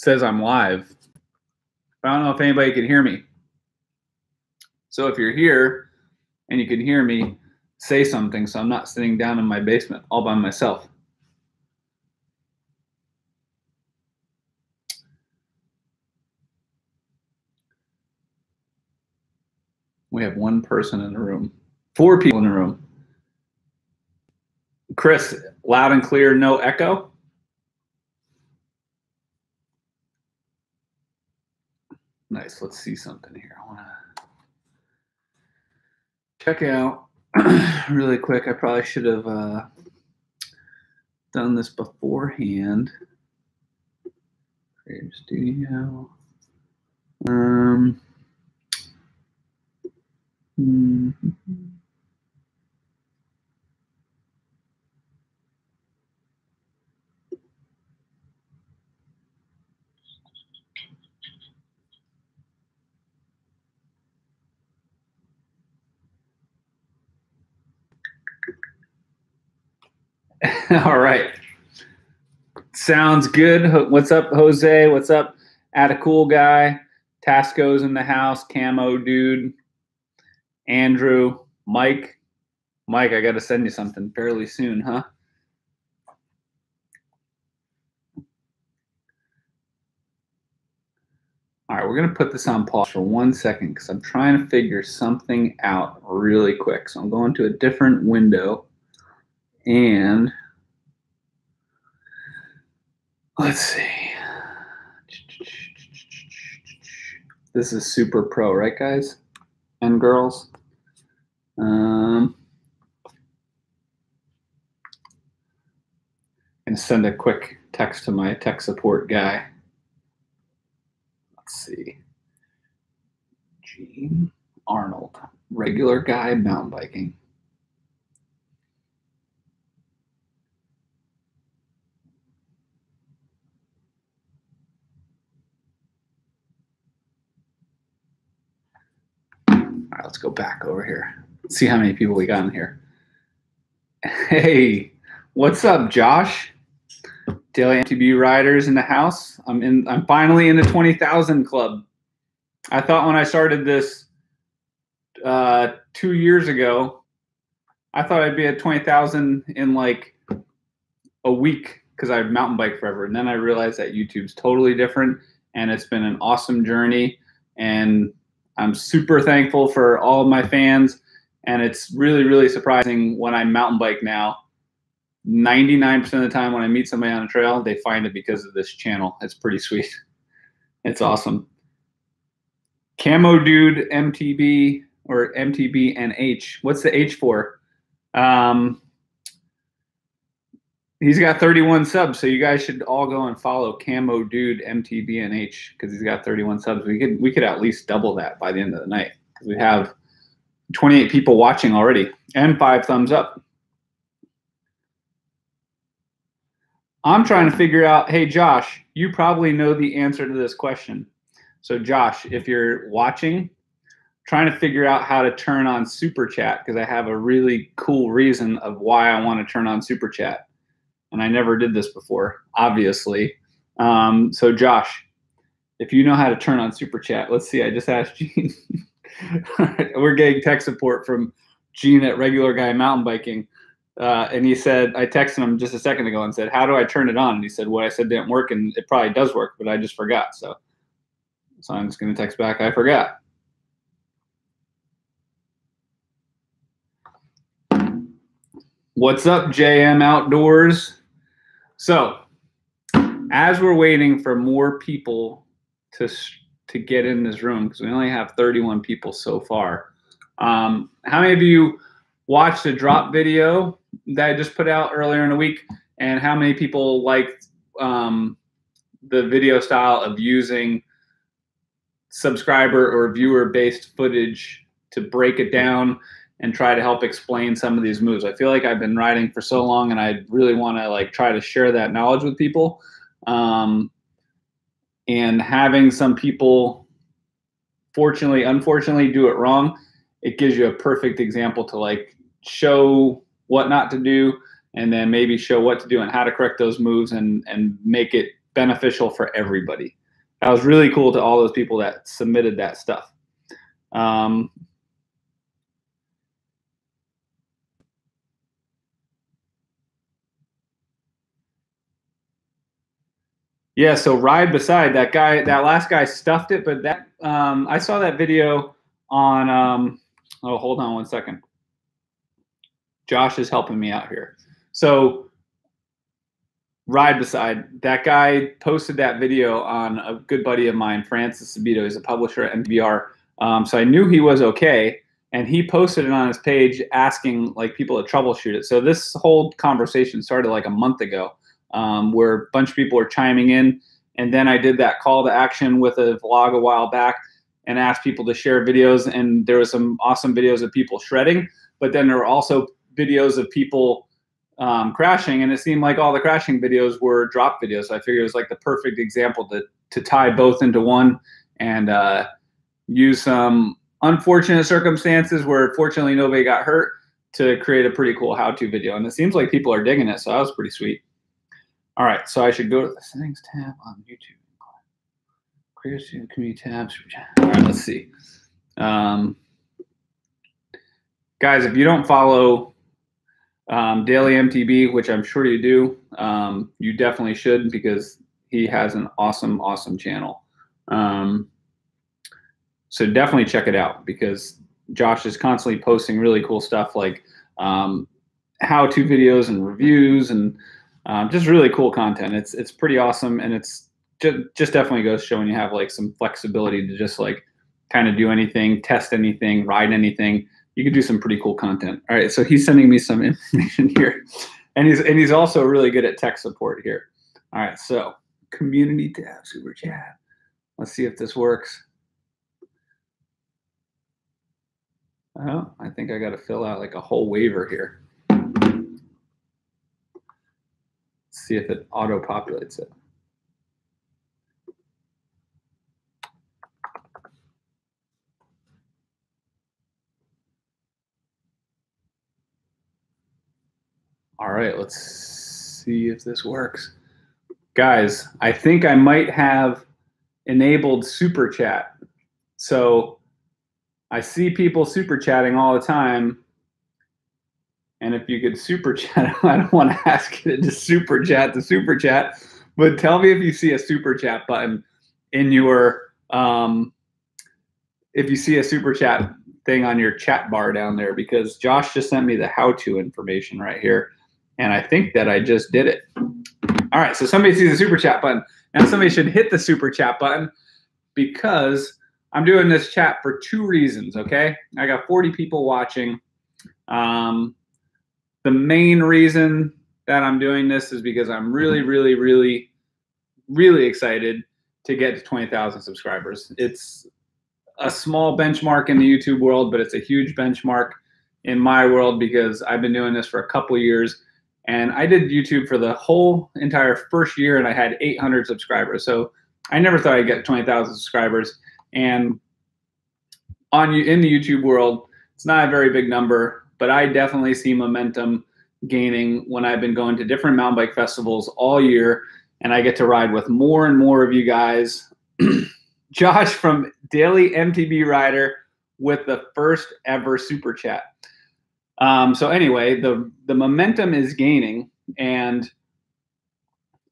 says I'm live. I don't know if anybody can hear me. So if you're here and you can hear me, say something so I'm not sitting down in my basement all by myself. We have one person in the room. 4 people in the room. Chris, loud and clear, no echo? Nice, let's see something here. I wanna check out really quick. I probably should have done this beforehand. Creative Studio. All right. Sounds good. What's up, Jose? What's up, Add a Cool Guy? Tasco's in the house. Camo Dude. Andrew. Mike. Mike, I got to send you something fairly soon, huh? All right, we're going to put this on pause for 1 second because I'm trying to figure something out really quick. So I'm going to a different window and let's see. This is super pro, right, guys and girls? And send a quick text to my tech support guy. Let's see. Gene Arnold, regular guy mountain biking. All right, let's go back over here. Let's see how many people we got in here. Hey, what's up, Josh? Daily MTB riders in the house. I'm finally in the 20,000 club. I thought when I started this 2 years ago, I thought I'd be at 20,000 in like a week because I've mountain biked forever. And then I realized that YouTube's totally different and it's been an awesome journey. And I'm super thankful for all of my fans. And it's really, really surprising when I mountain bike now. 99% of the time when I meet somebody on a trail, they find it because of this channel. It's pretty sweet. It's awesome. Camo Dude MTB or MTBNH. What's the H for? He's got 31 subs, so you guys should all go and follow Camo Dude MTBNH because he's got 31 subs. We could at least double that by the end of the night because we have 28 people watching already and 5 thumbs up. I'm trying to figure out, hey, Josh, you probably know the answer to this question. So, Josh, if you're watching, trying to figure out how to turn on Super Chat because I have a really cool reason of why I want to turn on Super Chat. And I never did this before, obviously. So, Josh, if you know how to turn on Super Chat, let's see. I just asked Gene. All right, we're getting tech support from Gene at Regular Guy Mountain Biking. And he said, I texted him just a second ago and said, how do I turn it on? And he said, what I said didn't work, and it probably does work, but I just forgot. So I'm just going to text back, I forgot. What's up, JM Outdoors? So as we're waiting for more people to get in this room, because we only have 31 people so far, how many of you watched the drop video that I just put out earlier in the week, and how many people liked the video style of using subscriber or viewer based footage to break it down and try to help explain some of these moves? I feel like I've been riding for so long and I really want to like try to share that knowledge with people. And having some people unfortunately do it wrong, it gives you a perfect example to like show what not to do and then maybe show what to do and how to correct those moves and make it beneficial for everybody. That was really cool to all those people that submitted that stuff. Yeah, so ride beside that guy. That last guy stuffed it, but that I saw that video on. Oh, hold on one second. Josh is helping me out here. So ride beside that guy posted that video on a good buddy of mine, Francis Sabito. He's a publisher at MBR. So I knew he was okay, and he posted it on his page asking like people to troubleshoot it. So this whole conversation started like a month ago, where a bunch of people were chiming in, and then I did that call to action with a vlog a while back and asked people to share videos, and there were some awesome videos of people shredding, but then there were also videos of people crashing, and it seemed like all the crashing videos were drop videos. So I figured it was like the perfect example to tie both into one and use some unfortunate circumstances where fortunately nobody got hurt to create a pretty cool how-to video. And it seems like people are digging it, so that was pretty sweet. All right, so I should go to the settings tab on YouTube. Create a community tabs. All right, let's see. Guys, if you don't follow Daily MTB, which I'm sure you do, you definitely should, because he has an awesome, awesome channel. So definitely check it out, because Josh is constantly posting really cool stuff like how-to videos and reviews and just really cool content. It's pretty awesome, and it's just definitely goes showing you have like some flexibility to just like kind of do anything, test anything, ride anything. You could do some pretty cool content. All right, so he's sending me some information here, and he's also really good at tech support here. All right, so community tab, super chat. Let's see if this works. Oh, I think I got to fill out like a whole waiver here. Let's see if it auto populates it. All right, let's see if this works. Guys, I think I might have enabled super chat. So I see people super chatting all the time. And if you could super chat, I don't want to ask you to just super chat the super chat, but tell me if you see a super chat button in your, if you see a super chat thing on your chat bar down there, because Josh just sent me the how-to information right here. And I think that I just did it. All right, so somebody sees the super chat button. Now somebody should hit the super chat button, because I'm doing this chat for 2 reasons, okay? I got 40 people watching. The main reason that I'm doing this is because I'm really, really, really, really excited to get to 20,000 subscribers. It's a small benchmark in the YouTube world, but it's a huge benchmark in my world, because I've been doing this for a couple years. And I did YouTube for the whole entire first year, and I had 800 subscribers. So I never thought I'd get 20,000 subscribers. And in the YouTube world, it's not a very big number, but I definitely see momentum gaining when I've been going to different mountain bike festivals all year, and I get to ride with more and more of you guys. Josh from Daily MTB Rider with the first ever super chat. So anyway, the momentum is gaining, and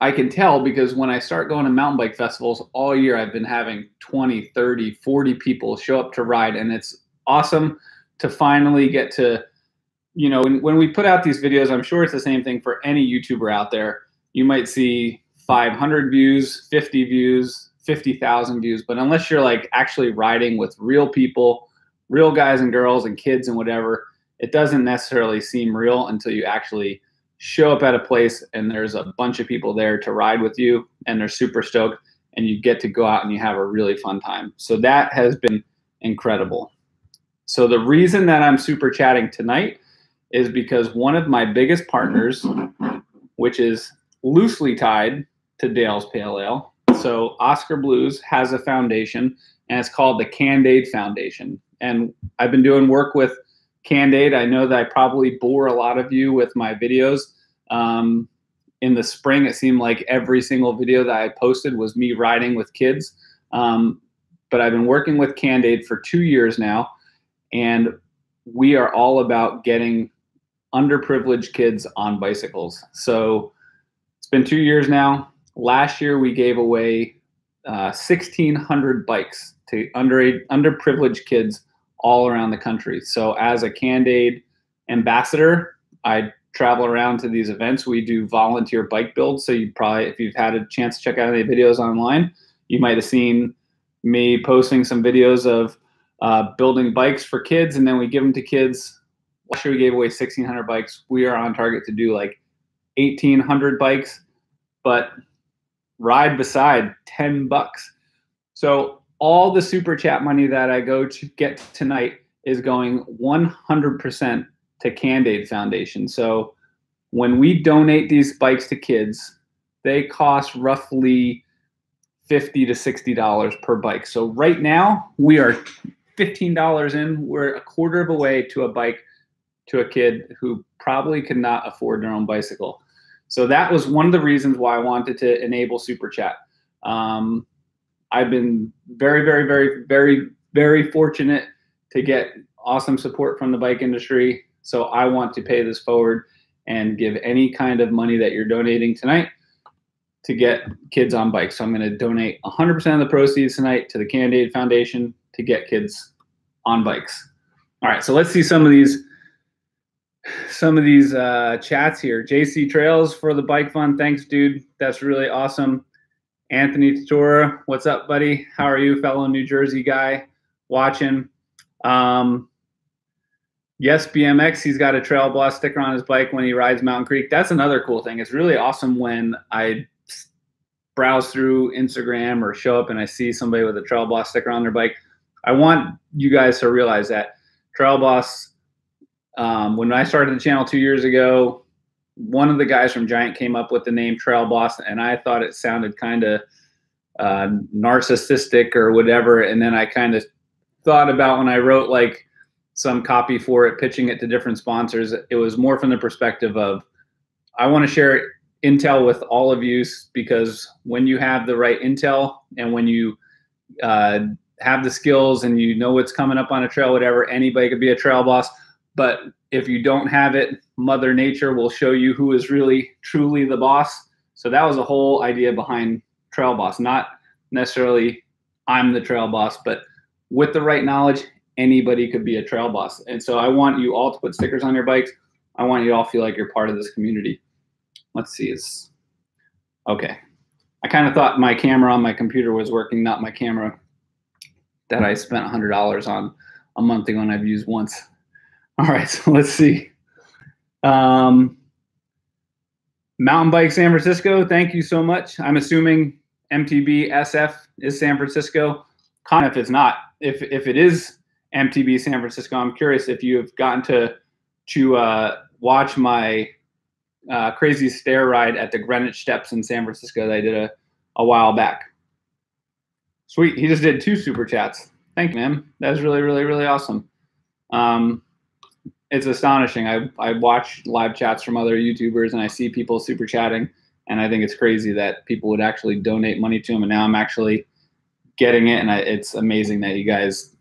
I can tell because when I start going to mountain bike festivals all year, I've been having 20, 30, 40 people show up to ride, and it's awesome to finally get to, you know, when we put out these videos, I'm sure it's the same thing for any YouTuber out there. You might see 500 views, 50 views, 50,000 views, but unless you're like actually riding with real people, real guys and girls and kids and whatever, it doesn't necessarily seem real until you actually show up at a place and there's a bunch of people there to ride with you, and they're super stoked, and you get to go out and you have a really fun time. So that has been incredible. So the reason that I'm super chatting tonight is because one of my biggest partners, which is loosely tied to Dale's Pale Ale, so Oscar Blues has a foundation, and it's called the Cand-Aid Foundation. And I've been doing work with Cand-Aid. I know that I probably bore a lot of you with my videos. in the spring, it seemed like every single video that I posted was me riding with kids. But I've been working with Candid for 2 years now, and we are all about getting underprivileged kids on bicycles. So it's been 2 years now. Last year, we gave away 1,600 bikes to underprivileged kids all around the country. So as a Candid ambassador, I travel around to these events. We do volunteer bike builds. So you probably, if you've had a chance to check out any videos online, you might have seen me posting some videos of building bikes for kids, and then we give them to kids. Last year we gave away 1,600 bikes. We are on target to do like 1,800 bikes, but ride beside $10. So all the super chat money that I go to get tonight is going 100% to Candid Foundation. So when we donate these bikes to kids, they cost roughly $50 to $60 per bike. So right now we are $15 in. We're a quarter of a way to a bike to a kid who probably could not afford their own bicycle. So that was one of the reasons why I wanted to enable Super Chat. I've been very, very, very, very, very fortunate to get awesome support from the bike industry. So I want to pay this forward and give any kind of money that you're donating tonight to get kids on bikes. So I'm going to donate 100% of the proceeds tonight to the Candid Foundation to get kids on bikes. All right, so let's see some of these chats here. JC Trails for the bike fund. Thanks, dude. That's really awesome. Anthony Tatora, what's up, buddy? How are you, fellow New Jersey guy watching? Yes, BMX, he's got a Trail Boss sticker on his bike when he rides Mountain Creek. That's another cool thing. It's really awesome when I browse through Instagram or show up and I see somebody with a Trail Boss sticker on their bike. I want you guys to realize that Trail Boss, when I started the channel 2 years ago, one of the guys from Giant came up with the name Trail Boss, and I thought it sounded kind of narcissistic or whatever. And then I kind of thought about when I wrote like some copy for it, pitching it to different sponsors, it was more from the perspective of, I want to share intel with all of you, because when you have the right intel and when you have the skills and you know what's coming up on a trail, whatever, anybody could be a trail boss. But if you don't have it, Mother Nature will show you who is really, truly the boss. So that was the whole idea behind Trail Boss. Not necessarily I'm the trail boss, but with the right knowledge, anybody could be a trail boss. And so I want you all to put stickers on your bikes. I want you all to feel like you're part of this community. Let's see. Okay. I kind of thought my camera on my computer was working, not my camera that I spent $100 on a month ago and I've used once. All right, so let's see. Mountain Bike San Francisco, thank you so much. I'm assuming MTB SF is San Francisco. If it's not, if it is MTB San Francisco, I'm curious if you have gotten to watch my crazy stair ride at the Greenwich Steps in San Francisco that I did a while back. Sweet, he just did 2 super chats. Thank you, man. That's really, really, really awesome. It's astonishing. I watch live chats from other YouTubers and I see people super chatting, and I think it's crazy that people would actually donate money to them. And now I'm actually getting it, and it's amazing that you guys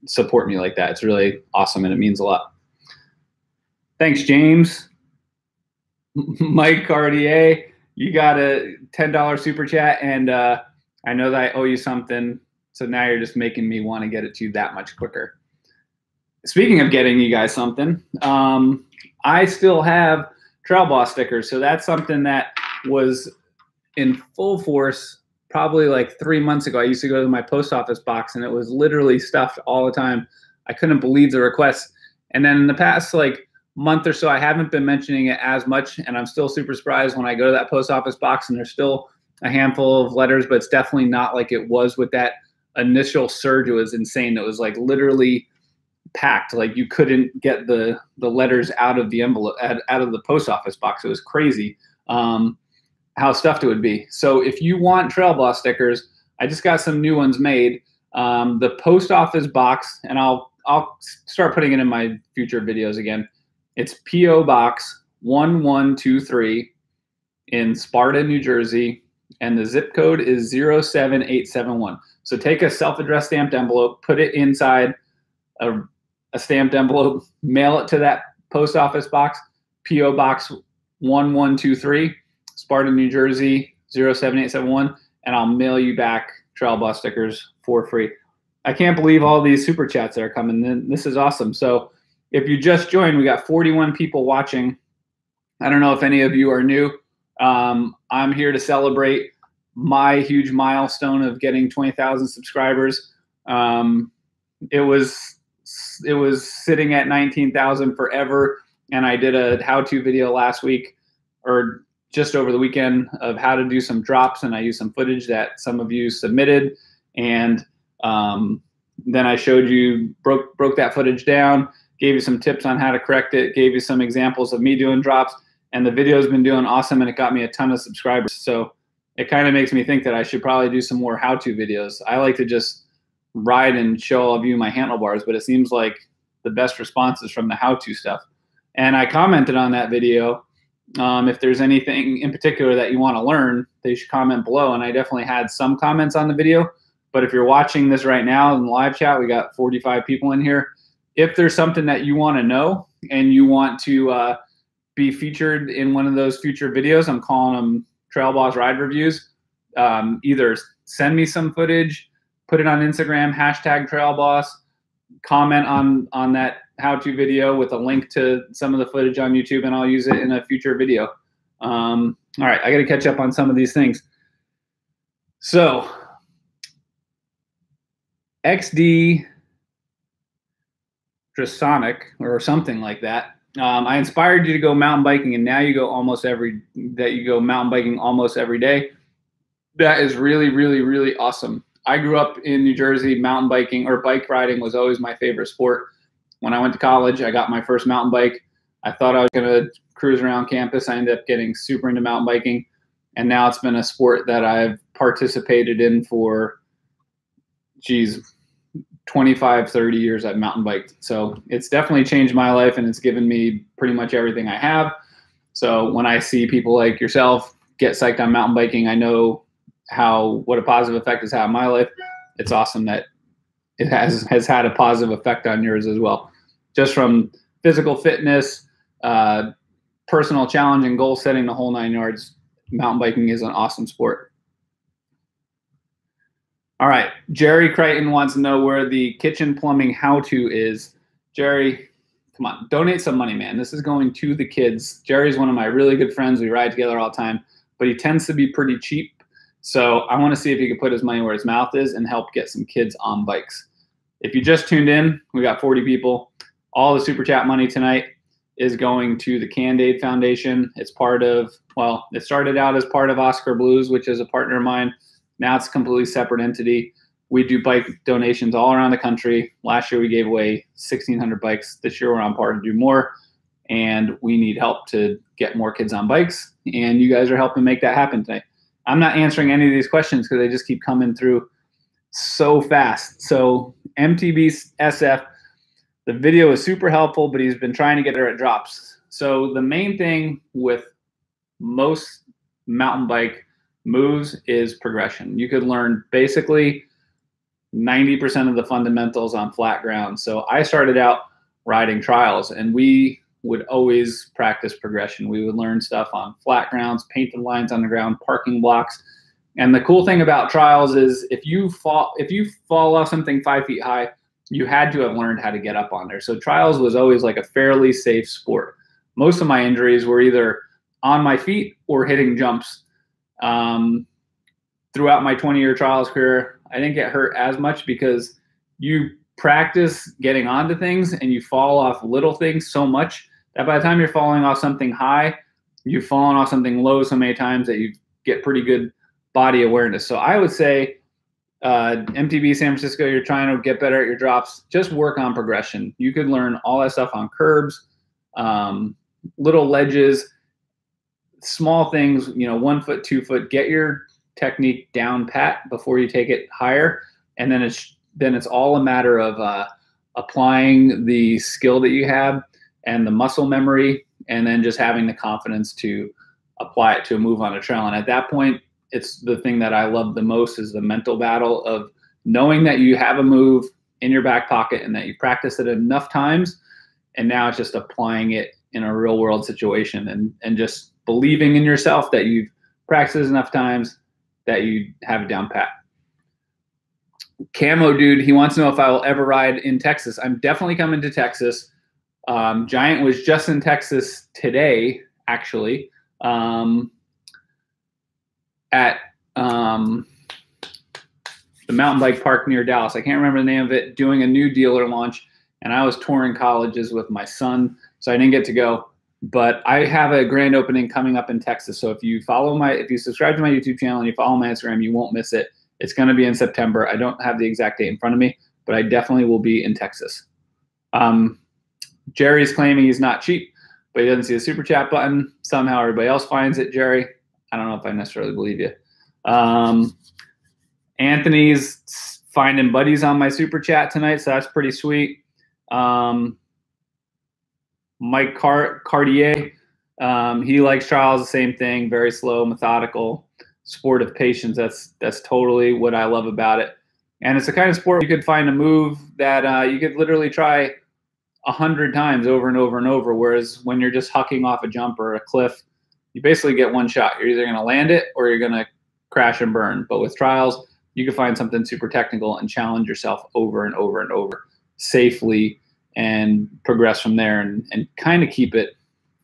support me like that. It's really awesome, and it means a lot. Thanks, James. Mike Cartier, you got a $10 super chat, and I know that I owe you something, so now you're just making me want to get it to you that much quicker. Speaking of getting you guys something, I still have Trail Boss stickers. So that's something that was in full force probably like 3 months ago. I used to go to my post office box and it was literally stuffed all the time. I couldn't believe the requests. And then in the past like month or so, I haven't been mentioning it as much, and I'm still super surprised when I go to that post office box and there's still a handful of letters, but it's definitely not like it was with that initial surge. It was insane. It was like literally packed. Like you couldn't get the letters out of the envelope, out of the post office box. It was crazy how stuffed it would be. So if you want Trail Boss stickers, I just got some new ones made. The post office box, and I'll start putting it in my future videos again. It's P.O. Box 1123, in Sparta, New Jersey, and the zip code is 07871. So take a self-addressed stamped envelope, put it inside a stamped envelope, mail it to that post office box, P.O. Box 1123, Sparta, New Jersey, 07871, and I'll mail you back Trail Boss stickers for free. I can't believe all these super chats that are coming in. This is awesome. So if you just joined, we got 41 people watching. I don't know if any of you are new. I'm here to celebrate my huge milestone of getting 20,000 subscribers. It was sitting at 19,000 forever, and I did a how-to video last week, or just over the weekend, of how to do some drops, and I used some footage that some of you submitted, and then I showed you, broke that footage down, gave you some tips on how to correct it, gave you some examples of me doing drops, and the video's been doing awesome, and it got me a ton of subscribers. So it kind of makes me think that I should probably do some more how-to videos. I like to just ride and show all of you my handlebars, but it seems like the best response is from the how-to stuff. And I commented on that video. If there's anything in particular that you want to learn, they should comment below. And I definitely had some comments on the video. But if you're watching this right now in the live chat, we got 45 people in here. If there's something that you want to know and you want to be featured in one of those future videos, I'm calling them Trail Boss Ride Reviews. Either send me some footage, put it on Instagram, hashtag Trail Boss, comment on that how-to video with a link to some of the footage on YouTube, and I'll use it in a future video. All right, I got to catch up on some of these things. So XD Drasonic or something like that. I inspired you to go mountain biking, and now you go mountain biking almost every day. That is really, really, really awesome. I grew up in New Jersey. Mountain biking or bike riding was always my favorite sport. When I went to college, I got my first mountain bike. I thought I was going to cruise around campus. I ended up getting super into mountain biking, and now it's been a sport that I've participated in for, 25, 30 years. I've mountain biked. So it's definitely changed my life, and it's given me pretty much everything I have. So when I see people like yourself get psyched on mountain biking, I know what a positive effect it's had on my life. It's awesome that it has had a positive effect on yours as well. Just from physical fitness, personal challenge and goal setting, the whole 9 yards, mountain biking is an awesome sport. All right, Jerry Crichton wants to know where the kitchen plumbing how-to is. Jerry, come on, donate some money, man. This is going to the kids. Jerry's one of my really good friends. We ride together all the time, but he tends to be pretty cheap. So I want to see if he can put his money where his mouth is and help get some kids on bikes. If you just tuned in, we got 40 people. All the Super Chat money tonight is going to the Cand-Aid Foundation. It's part of, well, it started out as part of Oscar Blues, which is a partner of mine. Now it's a completely separate entity. We do bike donations all around the country. Last year we gave away 1,600 bikes. This year we're on par to do more, and we need help to get more kids on bikes, and you guys are helping make that happen tonight. I'm not answering any of these questions because they just keep coming through so fast. So MTB SF, the video is super helpful, but he's been trying to get her at drops. So the main thing with most mountain bike moves is progression. You could learn basically 90% of the fundamentals on flat ground. So I started out riding trials, and we would always practice progression. We would learn stuff on flat grounds, painted lines on the ground, parking blocks. And the cool thing about trials is if you fall off something 5 feet high, you had to have learned how to get up on there. So trials was always like a fairly safe sport. Most of my injuries were either on my feet or hitting jumps. Throughout my 20-year trials career, I didn't get hurt as much because you practice getting onto things and you fall off little things so much that by the time you're falling off something high, you've fallen off something low so many times that you get pretty good body awareness. So I would say MTB San Francisco, you're trying to get better at your drops, just work on progression. You could learn all that stuff on curbs, little ledges, small things, 1 foot, 2 foot, get your technique down pat before you take it higher. And then it's all a matter of applying the skill that you have and the muscle memory, and then just having the confidence to apply it to a move on a trail. And at that point, it's the thing that I love the most is the mental battle of knowing that you have a move in your back pocket and that you practice it enough times. And now it's just applying it in a real world situation and just believing in yourself that you've practiced enough times that you have it down pat. Camo dude, he wants to know if I will ever ride in Texas. I'm definitely coming to Texas. Giant was just in Texas today, actually, at the mountain bike park near Dallas. I can't remember the name of it, doing a new dealer launch. And I was touring colleges with my son, so I didn't get to go. But I have a grand opening coming up in Texas. So if you subscribe to my YouTube channel and you follow my Instagram, you won't miss it. It's going to be in September. I don't have the exact date in front of me, but I definitely will be in Texas. Jerry's claiming he's not cheap, but he doesn't see the super chat button. Somehow everybody else finds it, Jerry. I don't know if I necessarily believe you. Anthony's finding buddies on my super chat tonight, so that's pretty sweet. Mike Cartier, he likes trials, the same thing, very slow, methodical, sport of patience. That's totally what I love about it. And it's the kind of sport where you could find a move that you could literally try 100 times over and over and over, whereas when you're just hucking off a jump or a cliff, you basically get one shot. You're either going to land it or you're going to crash and burn. But with trials, you can find something super technical and challenge yourself over and over and over safely and progress from there and kind of keep it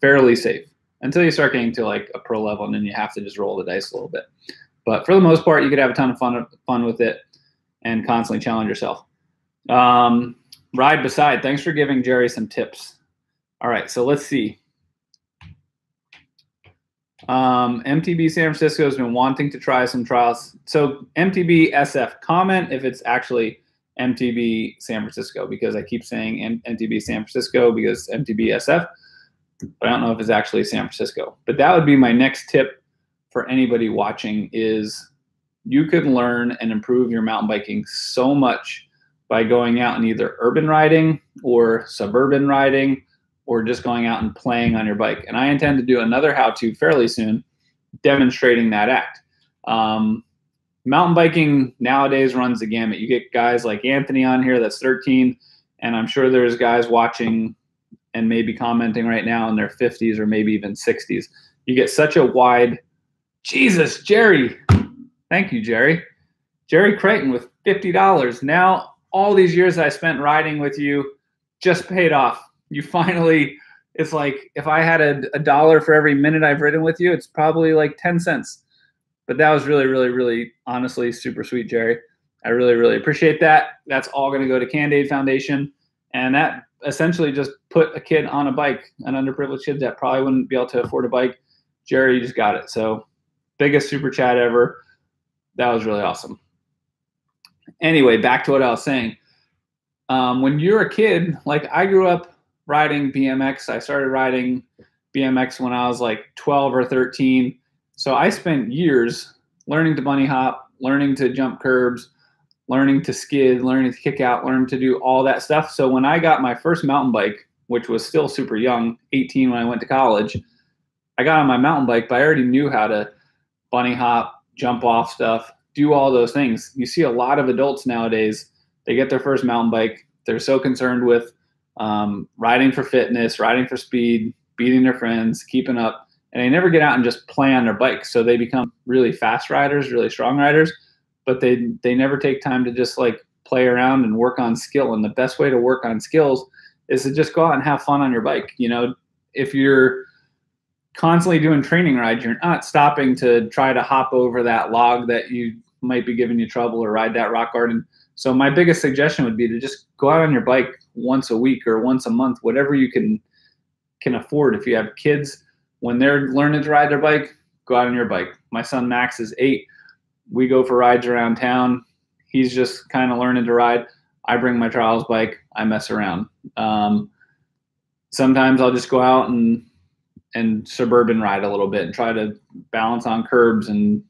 fairly safe until you start getting to like a pro level, and then you have to just roll the dice a little bit. But for the most part, you could have a ton of fun with it and constantly challenge yourself. Ride Beside, thanks for giving Jerry some tips. All right, so let's see. MTB San Francisco has been wanting to try some trials. So MTB SF, comment if it's actually MTB San Francisco, because I keep saying MTB San Francisco because MTB SF, but I don't know if it's actually San Francisco. But that would be my next tip for anybody watching is you could learn and improve your mountain biking so much by going out and either urban riding or suburban riding or just going out and playing on your bike. And I intend to do another how-to fairly soon demonstrating that act. Mountain biking nowadays runs the gamut. You get guys like Anthony on here that's 13, and I'm sure there's guys watching and maybe commenting right now in their 50s or maybe even 60s. You get such a wide, Jesus, Jerry. Thank you, Jerry. Jerry Creighton with $50. Now, all these years I spent riding with you just paid off. You finally, it's like if I had a dollar for every minute I've ridden with you, it's probably like 10 cents. But that was really, really, really, honestly, super sweet, Jerry. I really, really appreciate that. That's all going to go to Candid Foundation. And that essentially just put a kid on a bike, an underprivileged kid that probably wouldn't be able to afford a bike. Jerry, you just got it. So biggest super chat ever. That was really awesome. Anyway, back to what I was saying. When you're a kid, like I grew up riding BMX. I started riding BMX when I was like 12 or 13. So I spent years learning to bunny hop, learning to jump curbs, learning to skid, learning to kick out, learning to do all that stuff. So when I got my first mountain bike, which was still super young, 18 when I went to college, I got on my mountain bike, but I already knew how to bunny hop, jump off stuff, do all those things. You see a lot of adults nowadays, they get their first mountain bike. They're so concerned with riding for fitness, riding for speed, beating their friends, keeping up. And they never get out and just play on their bikes. So they become really fast riders, really strong riders, but they never take time to just like play around and work on skill. And the best way to work on skills is to just go out and have fun on your bike. You know, if you're constantly doing training rides, you're not stopping to try to hop over that log that you might be giving you trouble or ride that rock garden. So my biggest suggestion would be to just go out on your bike once a week or once a month, whatever you can afford. If you have kids, when they're learning to ride their bike, go out on your bike. My son Max is 8. We go for rides around town. He's just kind of learning to ride. I bring my trials bike. I mess around. Sometimes I'll just go out and suburban ride a little bit and try to balance on curbs and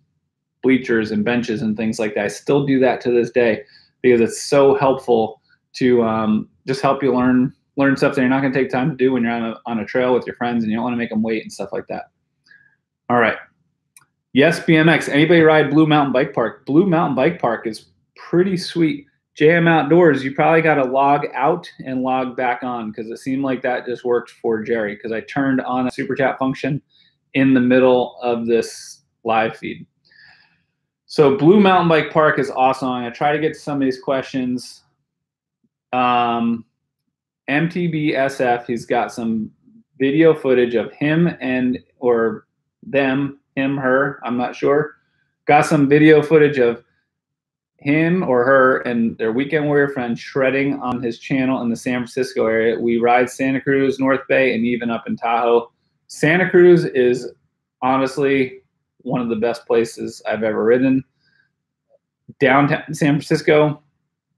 bleachers and benches and things like that. I still do that to this day because it's so helpful to just help you learn stuff that you're not going to take time to do when you're on a trail with your friends and you don't want to make them wait and stuff like that. All right. Yes, BMX. Anybody ride Blue Mountain Bike Park? Blue Mountain Bike Park is pretty sweet. JM Outdoors, you probably got to log out and log back on because it seemed like that just worked for Jerry because I turned on a super chat function in the middle of this live feed. So Blue Mountain Bike Park is awesome. I'm going to try to get to some of these questions. MTBSF, he's got some video footage of him and or them, him, her, I'm not sure. Got some video footage of him or her and their weekend warrior friend shredding on his channel in the San Francisco area. We ride Santa Cruz, North Bay, and even up in Tahoe. Santa Cruz is honestly one of the best places I've ever ridden. Downtown San Francisco,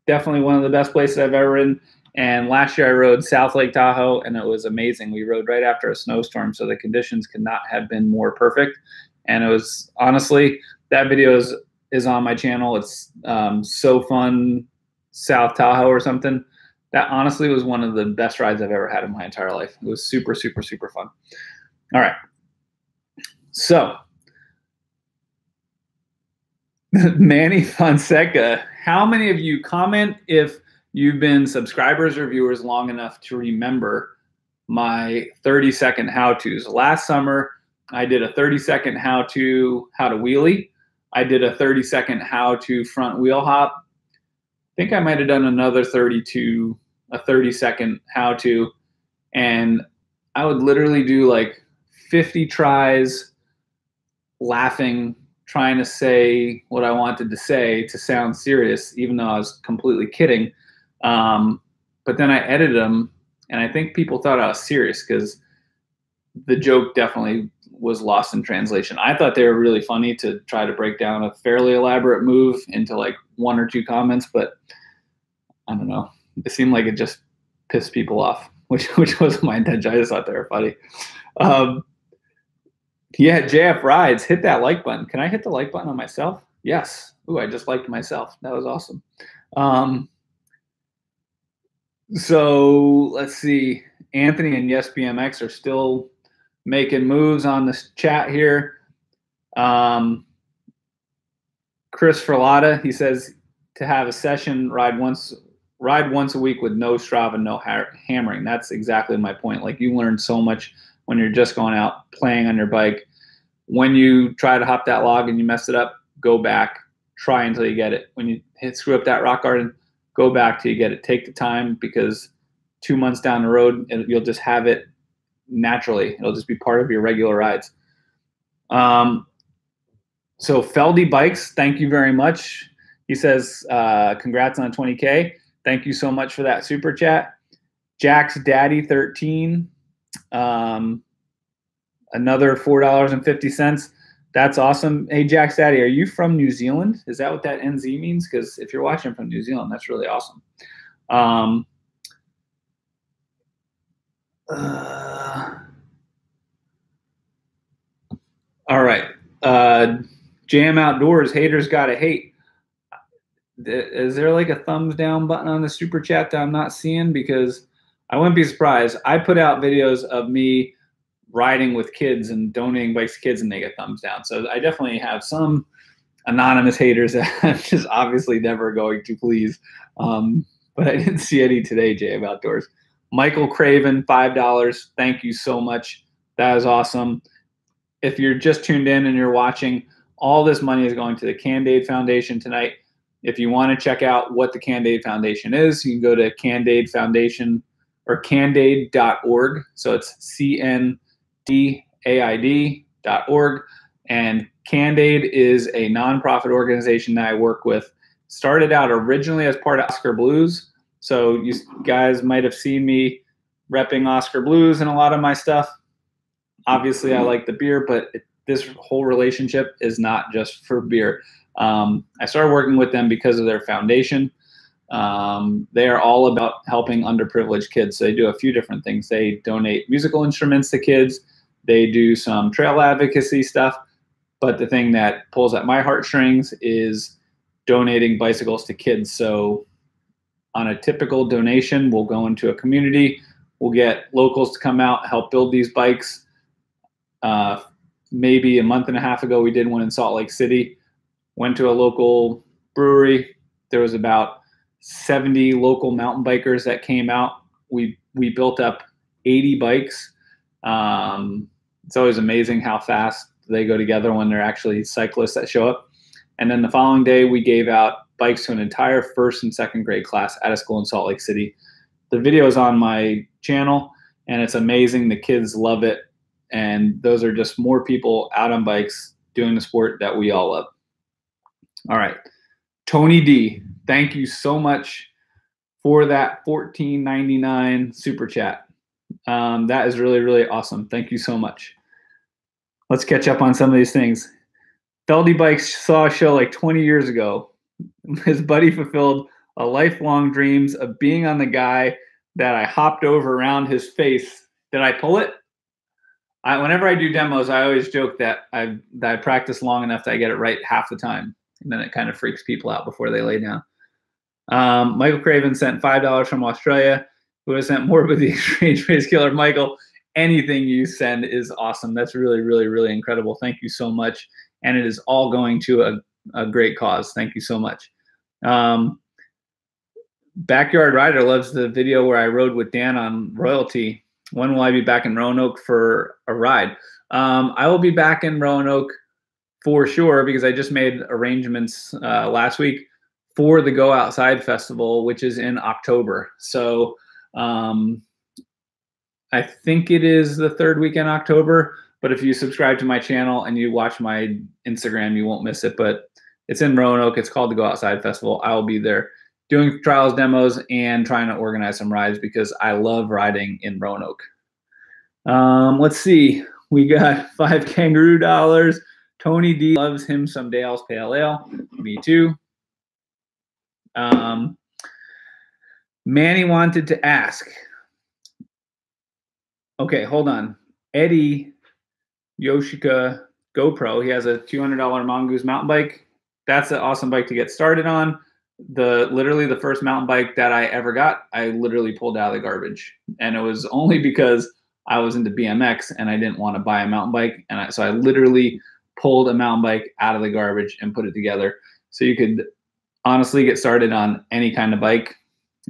definitely one of the best places I've ever ridden. And last year I rode South Lake Tahoe, and it was amazing. We rode right after a snowstorm, so the conditions could not have been more perfect. And it was honestly, that video is on my channel. It's So Fun South Tahoe or something. That honestly was one of the best rides I've ever had in my entire life. It was super, super, super fun. All right. So Manny Fonseca, how many of you comment if you've been subscribers or viewers long enough to remember my 30-second how-tos? Last summer, I did a 30-second how-to wheelie. I did a 30-second how-to front wheel hop. I think I might have done another 30-second how-to. And I would literally do like 50 tries laughing, trying to say what I wanted to say to sound serious, even though I was completely kidding. But then I edited them, and I think people thought I was serious because the joke definitely was lost in translation. I thought they were really funny to try to break down a fairly elaborate move into like 1 or 2 comments, but I don't know. It seemed like it just pissed people off, which wasn't my intention. I just thought they were funny. Yeah, JF Rides, hit that like button. Can I hit the like button on myself? Yes. Ooh, I just liked myself. That was awesome. So let's see. Anthony and Yes BMX are still making moves on this chat here. Chris Ferlata, he says to have a session, ride once a week with no Strava, no hammering. That's exactly my point. Like, you learn so much when you're just going out playing on your bike. When you try to hop that log and you mess it up, go back, try until you get it. When you screw up that rock garden, go back till you get it. Take the time, because 2 months down the road, you'll just have it naturally. It'll just be part of your regular rides. So Feldy Bikes, thank you very much. He says, congrats on 20K. Thank you so much for that super chat. Jack's Daddy 13, another $4.50. That's awesome. Hey, Jack's Daddy, are you from New Zealand? Is that what that NZ means? Because if you're watching from New Zealand, that's really awesome. All right. Jam Outdoors, haters gotta hate. Is there like a thumbs down button on the super chat that I'm not seeing? Because I wouldn't be surprised. I put out videos of me riding with kids and donating bikes to kids, and they get thumbs down. So I definitely have some anonymous haters that I'm just obviously never going to please. But I didn't see any today, Jam Outdoors. Michael Craven, $5. Thank you so much. That is awesome. If you're just tuned in and you're watching, all this money is going to the Candide Foundation tonight. If you want to check out what the Candide Foundation is, you can go to Candide Foundation or candide.org. So it's CNDAID.org. And Candide is a nonprofit organization that I work with. Started out originally as part of Oscar Blues. So you guys might have seen me repping Oscar Blues in a lot of my stuff. Obviously, I like the beer, but this whole relationship is not just for beer. I started working with them because of their foundation. They are all about helping underprivileged kids. So they do a few different things. They donate musical instruments to kids. They do some trail advocacy stuff. But the thing that pulls at my heartstrings is donating bicycles to kids. So on a typical donation, we'll go into a community. We'll get locals to come out, help build these bikes. maybe a month and a half ago, we did one in Salt Lake City. Went to a local brewery. There was about 70 local mountain bikers that came out. We built up 80 bikes. It's always amazing how fast they go together when they're actually cyclists that show up. And then the following day, we gave out bikes to an entire first and second grade class at a school in Salt Lake City. The video is on my channel, and it's amazing. The kids love it. And those are just more people out on bikes doing the sport that we all love. All right. Tony D, thank you so much for that $14.99 super chat. That is really, really awesome. Thank you so much. Let's catch up on some of these things. Feldy Bikes saw a show like 20 years ago. His buddy fulfilled a lifelong dreams of being on the guy that I hopped over around his face. Did I pull it? Whenever I do demos, I always joke that I practice long enough that I get it right half the time. And then it kind of freaks people out before they lay down. Michael Craven sent $5 from Australia, who has sent more with the exchange race killer. Michael, anything you send is awesome. That's really, really, really incredible. Thank you so much. And it is all going to a great cause. Thank you so much. Backyard Rider loves the video where I rode with Dan on Royalty. When will I be back in Roanoke for a ride? I will be back in Roanoke for sure, because I just made arrangements last week for the Go Outside Festival, which is in October. So I think it is the third week in October, but if you subscribe to my channel and you watch my Instagram, you won't miss it. But it's in Roanoke. It's called the Go Outside Festival. I will be there doing trials, demos, and trying to organize some rides because I love riding in Roanoke. Let's see. We got $5 kangaroo dollars. Tony D loves him some Dale's Pale Ale. Me too. Manny wanted to ask. Okay, hold on. Eddie Yoshika GoPro. He has a $200 Mongoose mountain bike. That's an awesome bike to get started on. Literally the first mountain bike that I ever got, I literally pulled out of the garbage. And it was only because I was into BMX and I didn't want to buy a mountain bike. And so I literally pulled a mountain bike out of the garbage and put it together. So you could honestly get started on any kind of bike.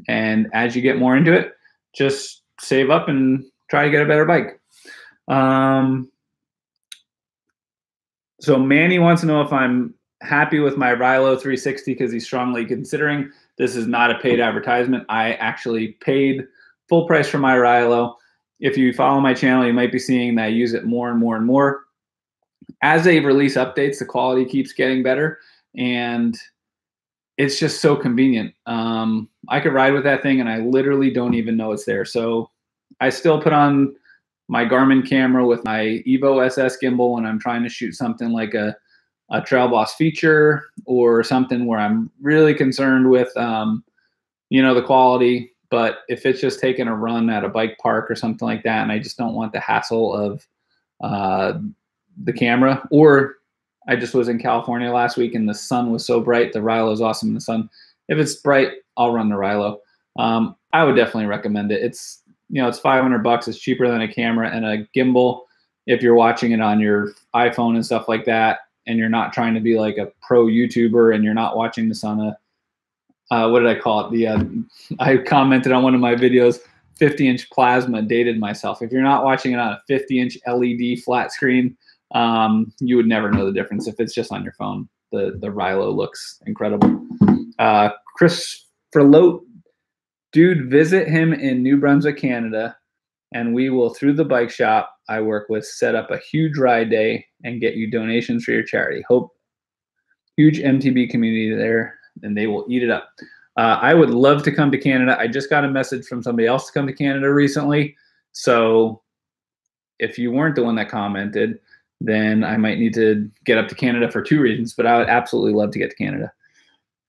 And as you get more into it, just save up and try to get a better bike. So Manny wants to know if I'm happy with my Rilo 360 because he's strongly considering. This is not a paid advertisement. I actually paid full price for my Rilo. If you follow my channel, you might be seeing that I use it more and more and more. As they release updates, the quality keeps getting better, and it's just so convenient. I could ride with that thing, and I literally don't even know it's there. So I still put on my Garmin camera with my Evo SS gimbal when I'm trying to shoot something like a Trail Boss feature or something where I'm really concerned with, the quality. But if it's just taking a run at a bike park or something like that, and I just don't want the hassle of the camera, or I just was in California last week and the sun was so bright. The Rilo is awesome in the sun. If it's bright, I'll run the Rilo. I would definitely recommend it. It's $500. It's cheaper than a camera and a gimbal. If you're watching it on your iPhone and stuff like that, and you're not trying to be like a pro YouTuber and you're not watching this on what did I call it? I commented on one of my videos, 50-inch plasma, dated myself. If you're not watching it on a 50-inch LED flat screen, you would never know the difference. If it's just on your phone, the Rilo looks incredible. Chris Ferlote, dude, visit him in New Brunswick, Canada, and we will, through the bike shop I work with, set up a huge ride day and get you donations for your charity. Hope huge MTB community there, and they will eat it up. I would love to come to Canada. I just got a message from somebody else to come to Canada recently. So if you weren't the one that commented, then I might need to get up to Canada for 2 reasons, but I would absolutely love to get to Canada.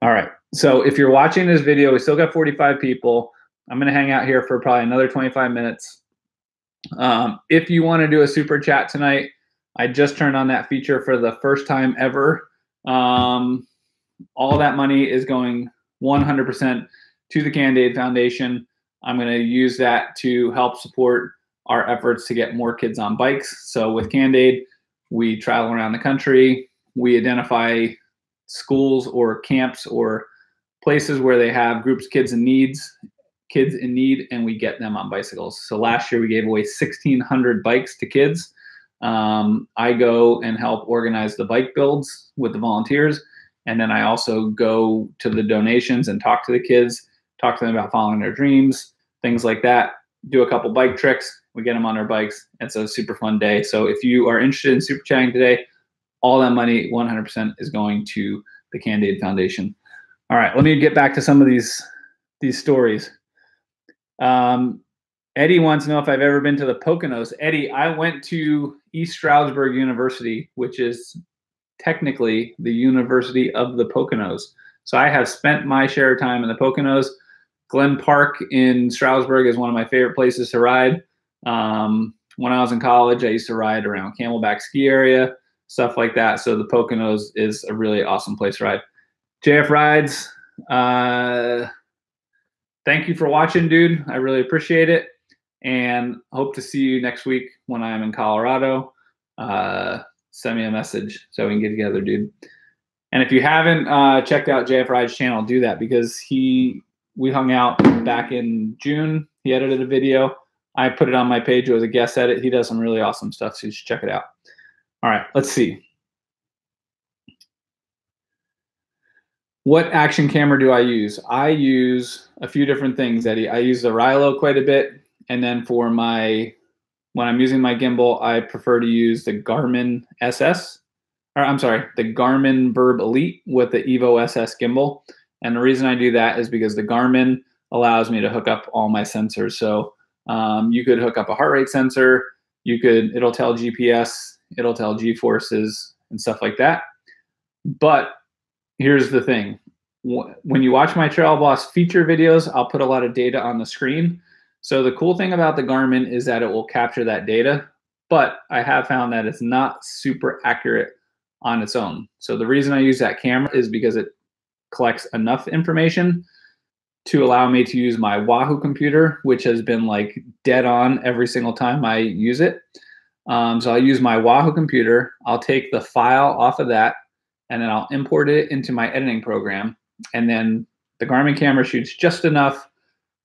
All right. So if you're watching this video, we still got 45 people. I'm going to hang out here for probably another 25 minutes. If you want to do a super chat tonight, I just turned on that feature for the first time ever. All that money is going 100% to the Candid Foundation. I'm going to use that to help support our efforts to get more kids on bikes. So with Candid, We travel around the country. We identify schools or camps or places where they have groups of kids in need, and we get them on bicycles. So last year we gave away 1,600 bikes to kids. I go and help organize the bike builds with the volunteers. And then I also go to the donations and talk to the kids, talk to them about following their dreams, things like that. Do a couple bike tricks. We get them on their bikes. It's a super fun day. So if you are interested in super chatting today, all that money, 100% is going to the Candid Foundation. All right, let me get back to some of these stories. Eddie wants to know if I've ever been to the Poconos. Eddie, I went to East Stroudsburg University, which is technically the University of the Poconos. So I have spent my share of time in the Poconos. Glen Park in Stroudsburg is one of my favorite places to ride. When I was in college, I used to ride around Camelback Ski Area, stuff like that. So the Poconos is a really awesome place to ride. JF Rides, thank you for watching, dude. I really appreciate it. And hope to see you next week when I'm in Colorado. Send me a message so we can get together, dude. And if you haven't checked out JF Rides' channel, do that, because we hung out back in June. He edited a video. I put it on my page. It was a guest edit. He does some really awesome stuff, so you should check it out. All right, let's see. What action camera do I use? I use a few different things, Eddie. I use the Rilo quite a bit. And then for when I'm using my gimbal, I prefer to use the Garmin SS, or I'm sorry, the Garmin Burb Elite with the Evo SS gimbal. And the reason I do that is because the Garmin allows me to hook up all my sensors. So you could hook up a heart rate sensor. It'll tell GPS, it'll tell G-forces and stuff like that. But here's the thing. When you watch my Trail Boss feature videos, I'll put a lot of data on the screen. So the cool thing about the Garmin is that it will capture that data, but I have found that it's not super accurate on its own. So the reason I use that camera is because it collects enough information to allow me to use my Wahoo computer, which has been like dead on every single time I use it. So I'll use my Wahoo computer. I'll take the file off of that, and then I'll import it into my editing program. And then the Garmin camera shoots just enough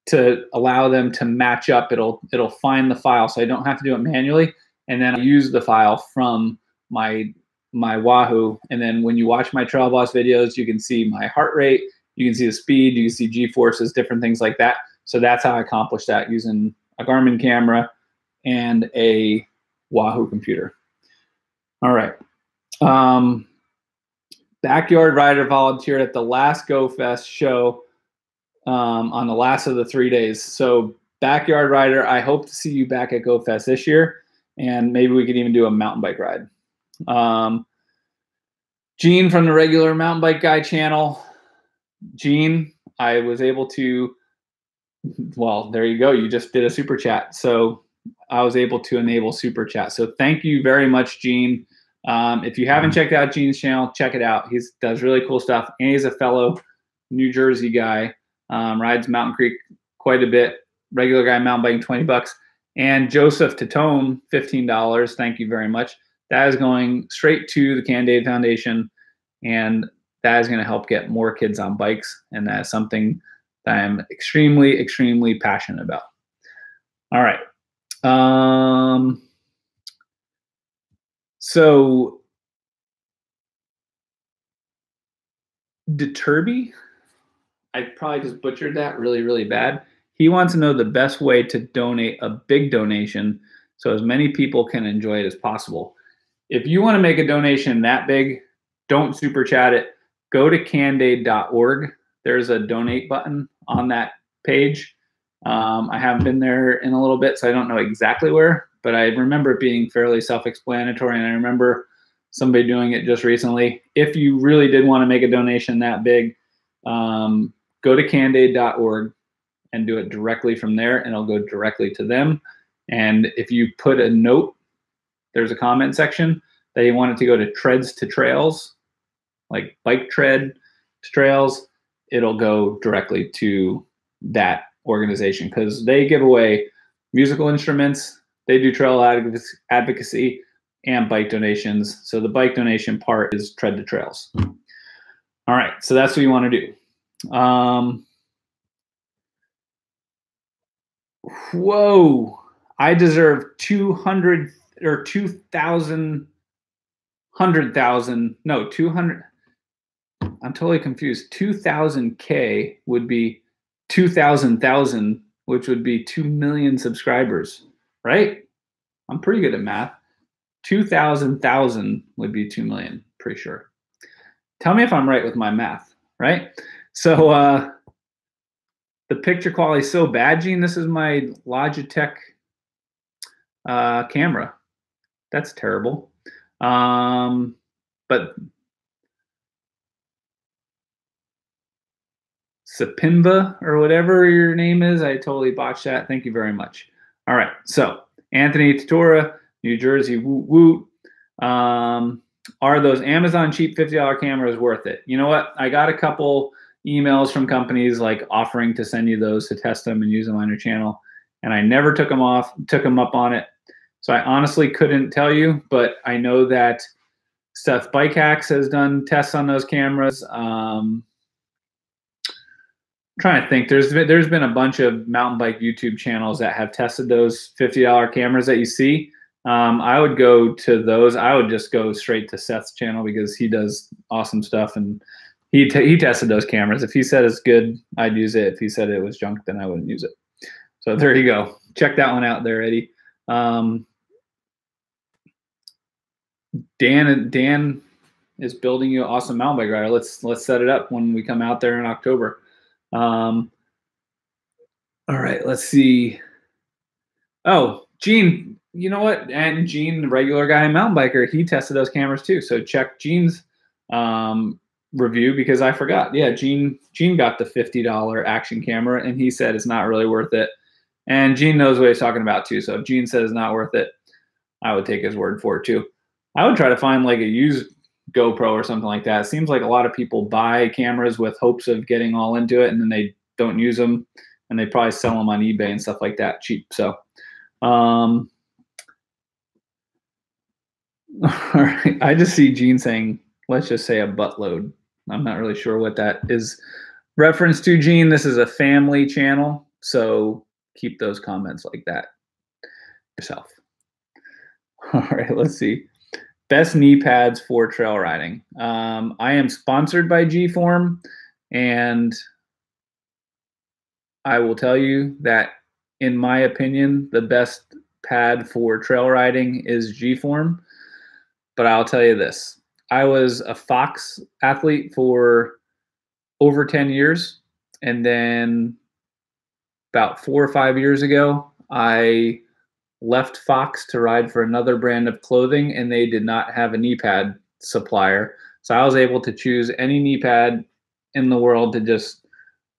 to allow them to match up. It'll find the file, so I don't have to do it manually. And then I use the file from my Wahoo. And then when you watch my Trail Boss videos, you can see my heart rate, you can see the speed, you can see G-forces, different things like that. So that's how I accomplish that, using a Garmin camera and a Wahoo computer. All right. Backyard Rider volunteered at the last GoFest show on the last of the 3 days. So Backyard Rider, I hope to see you back at GoFest this year, and maybe we could even do a mountain bike ride. Gene from the Regular Mountain Bike Guy channel. Gene, I was able to, well, there you go. You just did a super chat. So I was able to enable super chat. So thank you very much, Gene. If you haven't checked out Gene's channel, check it out. He does really cool stuff. And he's a fellow New Jersey guy. Rides Mountain Creek quite a bit. Regular Guy mountain biking, $20. And Joseph Tatone, $15. Thank you very much. That is going straight to the Candid Foundation, and that is going to help get more kids on bikes. And that is something that I'm extremely, extremely passionate about. All right. So Deturby, I probably just butchered that really, really bad. He wants to know the best way to donate a big donation so as many people can enjoy it as possible. If you want to make a donation that big, don't super chat it. Go to candid.org. There's a donate button on that page. I haven't been there in a little bit, so I don't know exactly where, but I remember it being fairly self-explanatory, and I remember somebody doing it just recently. If you really did want to make a donation that big, go to candid.org and do it directly from there, and it'll go directly to them. And if you put a note, there's a comment section that you want it to go to Treads to Trails, like bike tread to trails, it'll go directly to that organization, because they give away musical instruments, they do trail advocacy, and bike donations. So the bike donation part is Tread the Trails. All right, so that's what you want to do. Whoa, I deserve 200 or 2,000, 100,000. No, 200. I'm totally confused. 2,000K would be 2,000,000, which would be 2 million subscribers, right? I'm pretty good at math. 2,000,000 would be 2 million, pretty sure. Tell me if I'm right with my math, right? So the picture quality is so bad, Gene. This is my Logitech camera. That's terrible. But Sapimba or whatever your name is, I totally botched that. Thank you very much. All right, so Anthony Tatora, New Jersey, woot woot. Are those Amazon cheap $50 cameras worth it? You know what? I got a couple emails from companies like offering to send you those to test them and use them on your channel, and I never took them up on it. So I honestly couldn't tell you, but I know that Seth Bike Hacks has done tests on those cameras. I'm trying to think. There's been a bunch of mountain bike YouTube channels that have tested those $50 cameras that you see. I would go to those. I would just go straight to Seth's channel because he does awesome stuff, and he tested those cameras. If he said it's good, I'd use it. If he said it was junk, then I wouldn't use it. So there you go. Check that one out there, Eddie. Dan is building you an awesome mountain bike rider. Let's set it up when we come out there in October. All right, let's see. Oh, Gene, you know what? And Gene, the regular guy mountain biker, he tested those cameras too. So check Gene's review because I forgot. Yeah, Gene got the $50 action camera and he said it's not really worth it. And Gene knows what he's talking about too. So if Gene says it's not worth it, I would take his word for it too. I would try to find like a used GoPro or something like that. It seems like a lot of people buy cameras with hopes of getting all into it and then they don't use them and they probably sell them on eBay and stuff like that cheap. So, all right. I just see Gene saying, let's just say a buttload. I'm not really sure what that is reference to, Gene. This is a family channel, so keep those comments like that yourself. All right, let's see. Best knee pads for trail riding. I am sponsored by G-Form, and I will tell you that, in my opinion, the best pad for trail riding is G-Form. But I'll tell you this. I was a Fox athlete for over 10 years, and then about 4 or 5 years ago, I left Fox to ride for another brand of clothing, and they did not have a knee pad supplier. So I was able to choose any knee pad in the world to just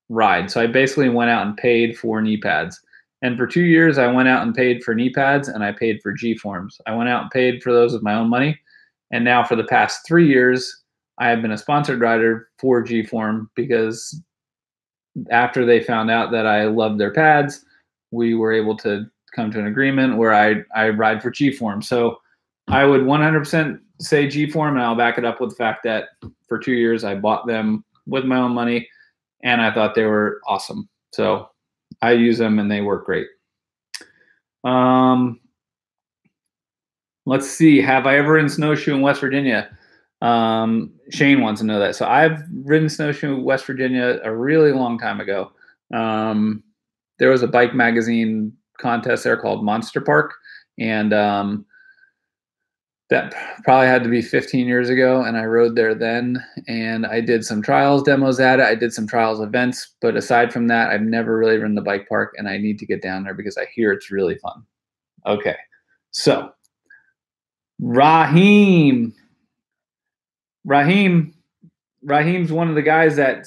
ride. So I basically went out and paid for knee pads. And for 2 years, I went out and paid for knee pads, and I paid for G-Forms. I went out and paid for those with my own money. And now for the past 3 years, I have been a sponsored rider for G-Form because after they found out that I loved their pads, we were able to come to an agreement where I ride for G-Form. So I would 100% say G-Form, and I'll back it up with the fact that for 2 years I bought them with my own money, and I thought they were awesome. So I use them, and they work great. Let's see. Have I ever ridden snowshoe in West Virginia? Shane wants to know that. So I've ridden snowshoe in West Virginia a really long time ago. There was a bike magazine contest there called Monster Park, and that probably had to be 15 years ago, and I rode there then, and I did some trials demos at it. I did some trials events, but aside from that, I've never really ridden the bike park, and I need to get down there because I hear it's really fun. Okay, so Raheem's one of the guys that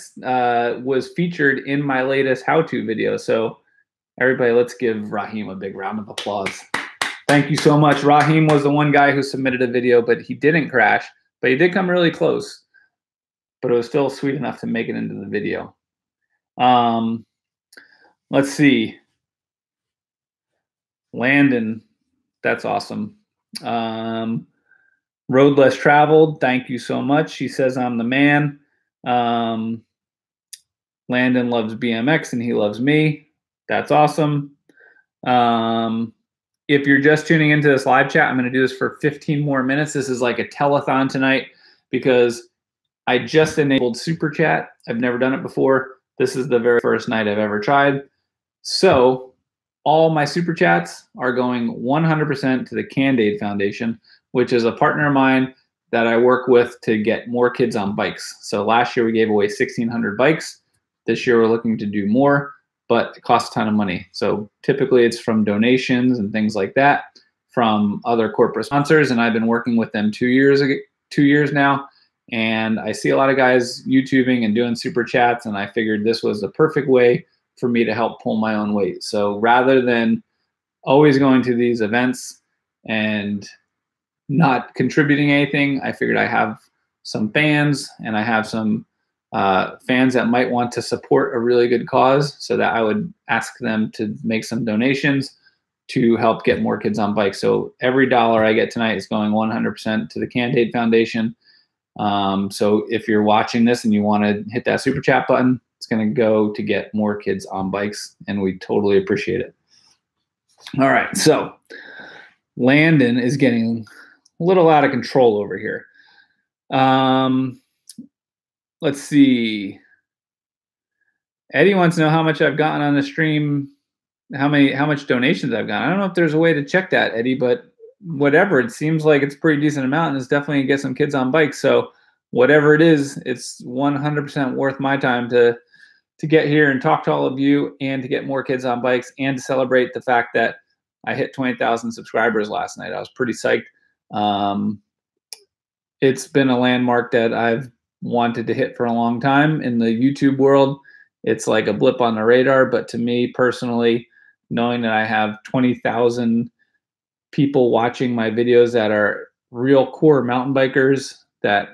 was featured in my latest how-to video. So everybody, let's give Raheem a big round of applause. Thank you so much. Raheem was the one guy who submitted a video, but he didn't crash, but he did come really close, but it was still sweet enough to make it into the video. Let's see. Landon, that's awesome. Road less traveled. Thank you so much. She says I'm the man. Landon loves BMX and he loves me. That's awesome. If you're just tuning into this live chat, I'm going to do this for 15 more minutes. This is like a telethon tonight because I just enabled Super Chat. I've never done it before. This is the very first night I've ever tried. So all my Super Chats are going 100% to the Cand-Aid Foundation, which is a partner of mine that I work with to get more kids on bikes. So last year we gave away 1,600 bikes. This year we're looking to do more, but it costs a ton of money. So typically it's from donations and things like that from other corporate sponsors. And I've been working with them 2 years now. And I see a lot of guys YouTubing and doing Super Chats, and I figured this was the perfect way for me to help pull my own weight. So rather than always going to these events and not contributing anything, I figured I have some fans and I have some fans that might want to support a really good cause, so that I would ask them to make some donations to help get more kids on bikes. So every dollar I get tonight is going 100% to the Cand-Aid Foundation. So if you're watching this and you want to hit that Super Chat button, it's going to go to get more kids on bikes, and we totally appreciate it. All right, so Landon is getting a little out of control over here. Let's see. Eddie wants to know how much I've gotten on the stream, how much donations I've gotten. I don't know if there's a way to check that, Eddie, but whatever, it seems like it's a pretty decent amount, and it's definitely gonna get some kids on bikes. So whatever it is, it's 100% worth my time to get here and talk to all of you, and to get more kids on bikes, and to celebrate the fact that I hit 20,000 subscribers last night. I was pretty psyched. It's been a landmark that I've wanted to hit for a long time in the YouTube world. It's like a blip on the radar, but to me personally, knowing that I have 20,000 people watching my videos that are real core mountain bikers that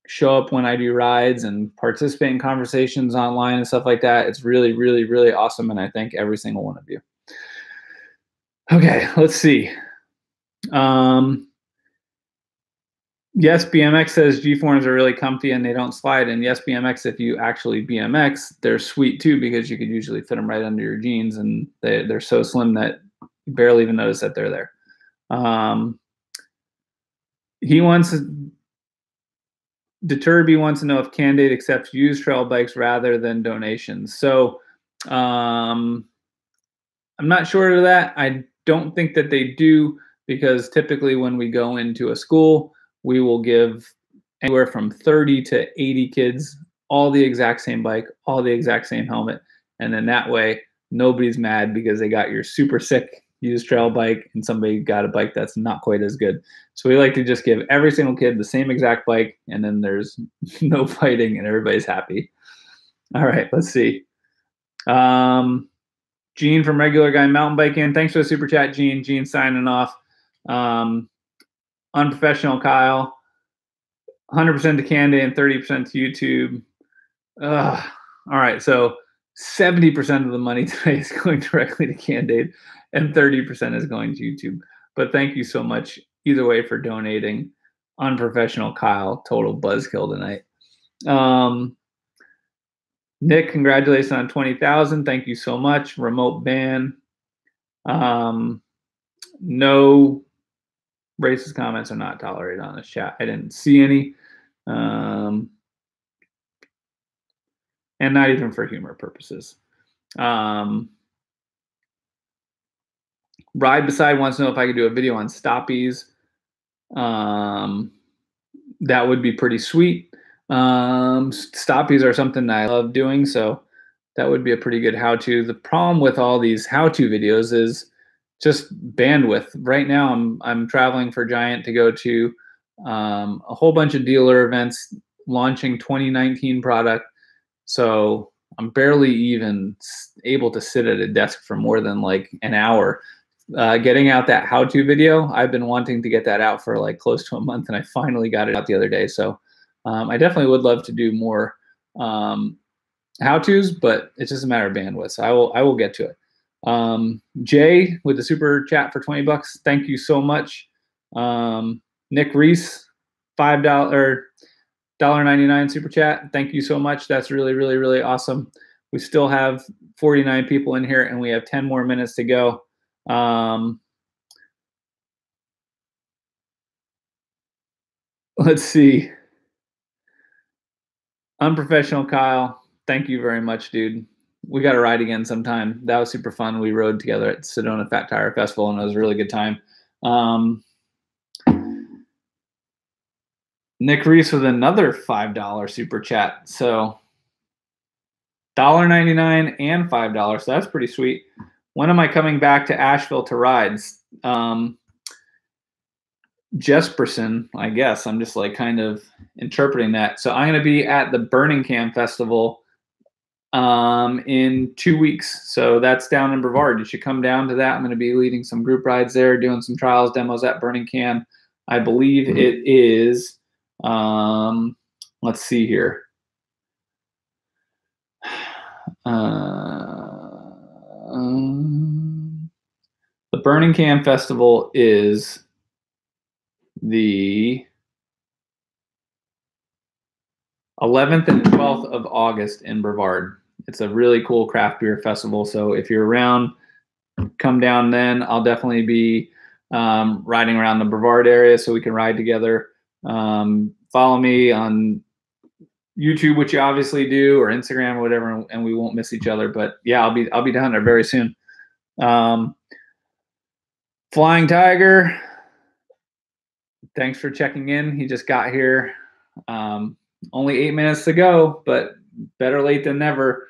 show up when I do rides and participate in conversations online and stuff like that, it's really, really, really awesome. And I thank every single one of you. Okay, let's see. Yes, BMX says G-forms are really comfy and they don't slide. And yes, BMX, if you actually BMX, they're sweet too, because you could usually fit them right under your jeans, and they're so slim that you barely even notice that they're there. Deterby wants to know if Cand-Aid accepts used trail bikes rather than donations. So I'm not sure of that. I don't think that they do, because typically when we go into a school, we will give anywhere from 30 to 80 kids all the exact same bike, all the exact same helmet. And then that way, nobody's mad because they got your super sick used trail bike and somebody got a bike that's not quite as good. So we like to just give every single kid the same exact bike, and then there's no fighting and everybody's happy. All right, let's see. Gene from Regular Guy Mountain Biking. Thanks for the Super Chat, Gene. Gene signing off. Unprofessional Kyle, 100% to Cand-Aid and 30% to YouTube. All right, so 70% of the money today is going directly to Cand-Aid, and 30% is going to YouTube. But thank you so much either way for donating. Unprofessional Kyle, total buzzkill tonight. Nick, congratulations on 20,000. Thank you so much. Remote ban. No racist comments are not tolerated on this chat. I didn't see any. And not even for humor purposes. Ride Beside wants to know if I could do a video on stoppies. That would be pretty sweet. Stoppies are something that I love doing, so that would be a pretty good how-to. The problem with all these how-to videos is just bandwidth. Right now, I'm traveling for Giant to go to a whole bunch of dealer events launching 2019 product. So I'm barely even able to sit at a desk for more than like an hour. Getting out that how-to video, I've been wanting to get that out for like close to a month, and I finally got it out the other day. So I definitely would love to do more how-tos, but it's just a matter of bandwidth. So I will get to it. Jay with the super chat for $20. Thank you so much. Nick Reese, $5.99 super chat. Thank you so much. That's really, really, really awesome. We still have 49 people in here, and we have 10 more minutes to go. Let's see. Unprofessional Kyle, thank you very much, dude. We got to ride again sometime. That was super fun. We rode together at Sedona Fat Tire Festival, and it was a really good time. Nick Reese with another $5 super chat. So $1.99 and $5. So that's pretty sweet. When am I coming back to Asheville to rides? Jesperson, I guess. I'm just like kind of interpreting that. So I'm going to be at the Burning Can Festival in 2 weeks. So that's down in Brevard. You should come down to that. I'm going to be leading some group rides there, doing some trials, demos at Burning Can. I believe it is, let's see here. The Burning Can Festival is the 11th and 12th of August in Brevard. It's a really cool craft beer festival. So if you're around, come down then. I'll definitely be riding around the Brevard area so we can ride together. Follow me on YouTube, which you obviously do, or Instagram or whatever, and we won't miss each other. But yeah, I'll be down there very soon. Flying Tiger, thanks for checking in. He just got here. Only 8 minutes to go, but better late than never.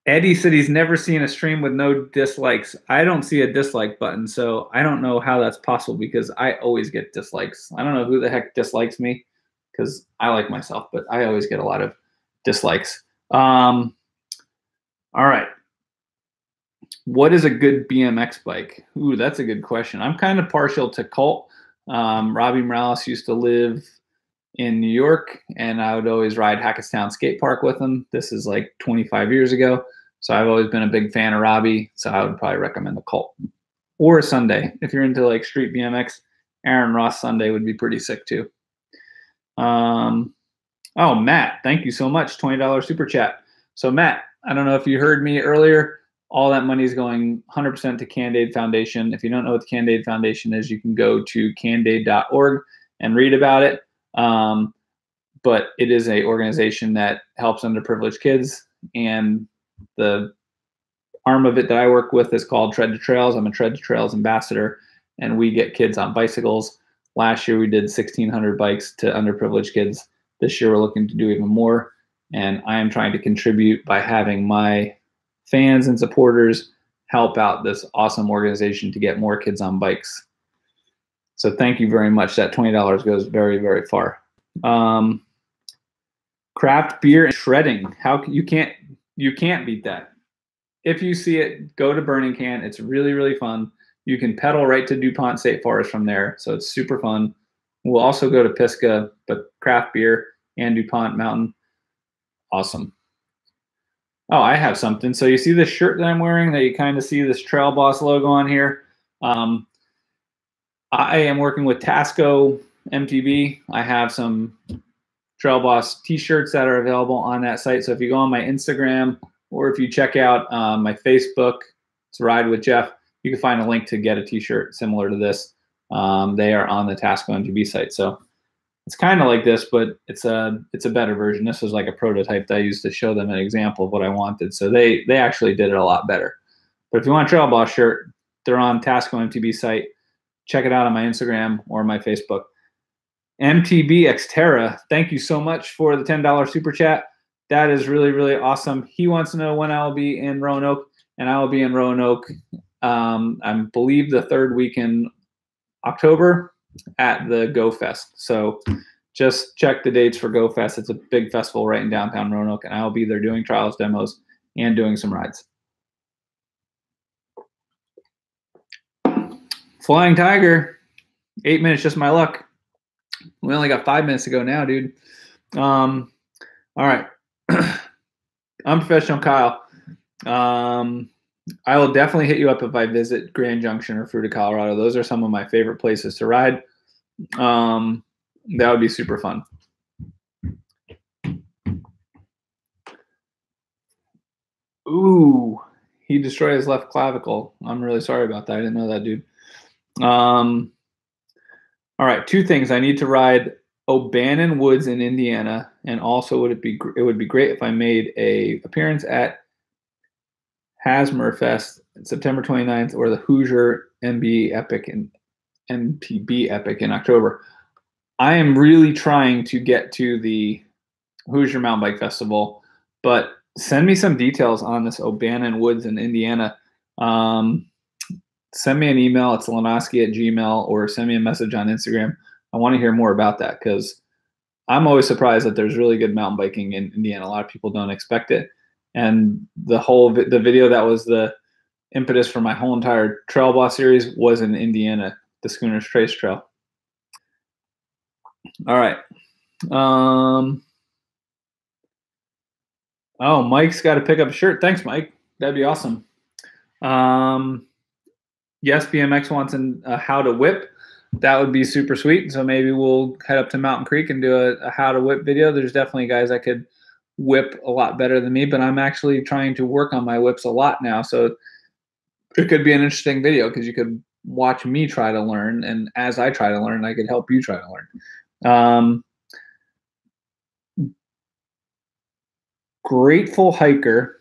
Eddie said he's never seen a stream with no dislikes. I don't see a dislike button, so I don't know how that's possible because I always get dislikes. I don't know who the heck dislikes me because I like myself, but I always get a lot of dislikes. All right. What is a good BMX bike? Ooh, that's a good question. I'm kind of partial to Colt. Robbie Morales used to live in New York, and I would always ride Hackettstown Skate Park with him. This is like 25 years ago. So I've always been a big fan of Robbie. So I would probably recommend a Colt or a Sunday. If you're into like street BMX, Aaron Ross Sunday would be pretty sick too. Oh, Matt, thank you so much. $20 super chat. So Matt, I don't know if you heard me earlier. All that money is going 100% to Candide Foundation. If you don't know what the Candide Foundation is, you can go to candide.org and read about it. But it is an organization that helps underprivileged kids, and the arm of it that I work with is called Tread to Trails. I'm a Tread to Trails ambassador, and we get kids on bicycles. Last year we did 1,600 bikes to underprivileged kids. This year we're looking to do even more, and I am trying to contribute by having my fans and supporters help out this awesome organization to get more kids on bikes. So thank you very much. That $20 goes very, very far. Craft beer and shredding. You can't beat that. If you see it, go to Burning Can. It's really, really fun. You can pedal right to DuPont State Forest from there, so it's super fun. We'll also go to Pisgah, but craft beer and DuPont Mountain, awesome. Oh, I have something. So you see this shirt that I'm wearing that you kind of see this Trail Boss logo on here? I am working with Tasco MTB. I have some Trail Boss t-shirts that are available on that site. So if you go on my Instagram or if you check out my Facebook, it's Ride with Jeff, you can find a link to get a t-shirt similar to this. They are on the Tasco MTB site. So it's kind of like this, but it's a better version. This was like a prototype that I used to show them an example of what I wanted. So they actually did it a lot better. But if you want a Trail Boss shirt, they're on Tasco MTB site. Check it out on my Instagram or my Facebook. MTB Xterra, thank you so much for the $10 super chat. That is really, really awesome. He wants to know when I will be in Roanoke, and I will be in Roanoke, I believe the third week in October at the Go Fest. So just check the dates for Go Fest. It's a big festival right in downtown Roanoke, and I'll be there doing trials, demos, and doing some rides. Flying Tiger, 8 minutes, just my luck. We only got 5 minutes to go now, dude. All right. Unprofessional Kyle. I will definitely hit you up if I visit Grand Junction or Fruita, Colorado. Those are some of my favorite places to ride. That would be super fun. Ooh, he destroyed his left clavicle. I'm really sorry about that. I didn't know that, dude. All right, two things. I need to ride O'Bannon Woods in Indiana, and also it would be great if I made a appearance at Hasmerfest September 29th or the Hoosier MB Epic and MTB Epic in October. I am really trying to get to the Hoosier Mountain Bike Festival, but send me some details on this O'Bannon Woods in Indiana. Send me an email. It's Lenoski@gmail.com, or send me a message on Instagram. I want to hear more about that because I'm always surprised that there's really good mountain biking in Indiana. A lot of people don't expect it. And the video that was the impetus for my whole entire Trail Boss series was in Indiana, the Schooners Trace Trail. All right. Oh, Mike's got to pick up a shirt. Thanks, Mike. That'd be awesome. Yes, BMX wants a how to whip. That would be super sweet. So maybe we'll head up to Mountain Creek and do a how to whip video. There's definitely guys that could whip a lot better than me, but I'm actually trying to work on my whips a lot now. So it could be an interesting video because you could watch me try to learn. And as I try to learn, I could help you try to learn. Grateful Hiker.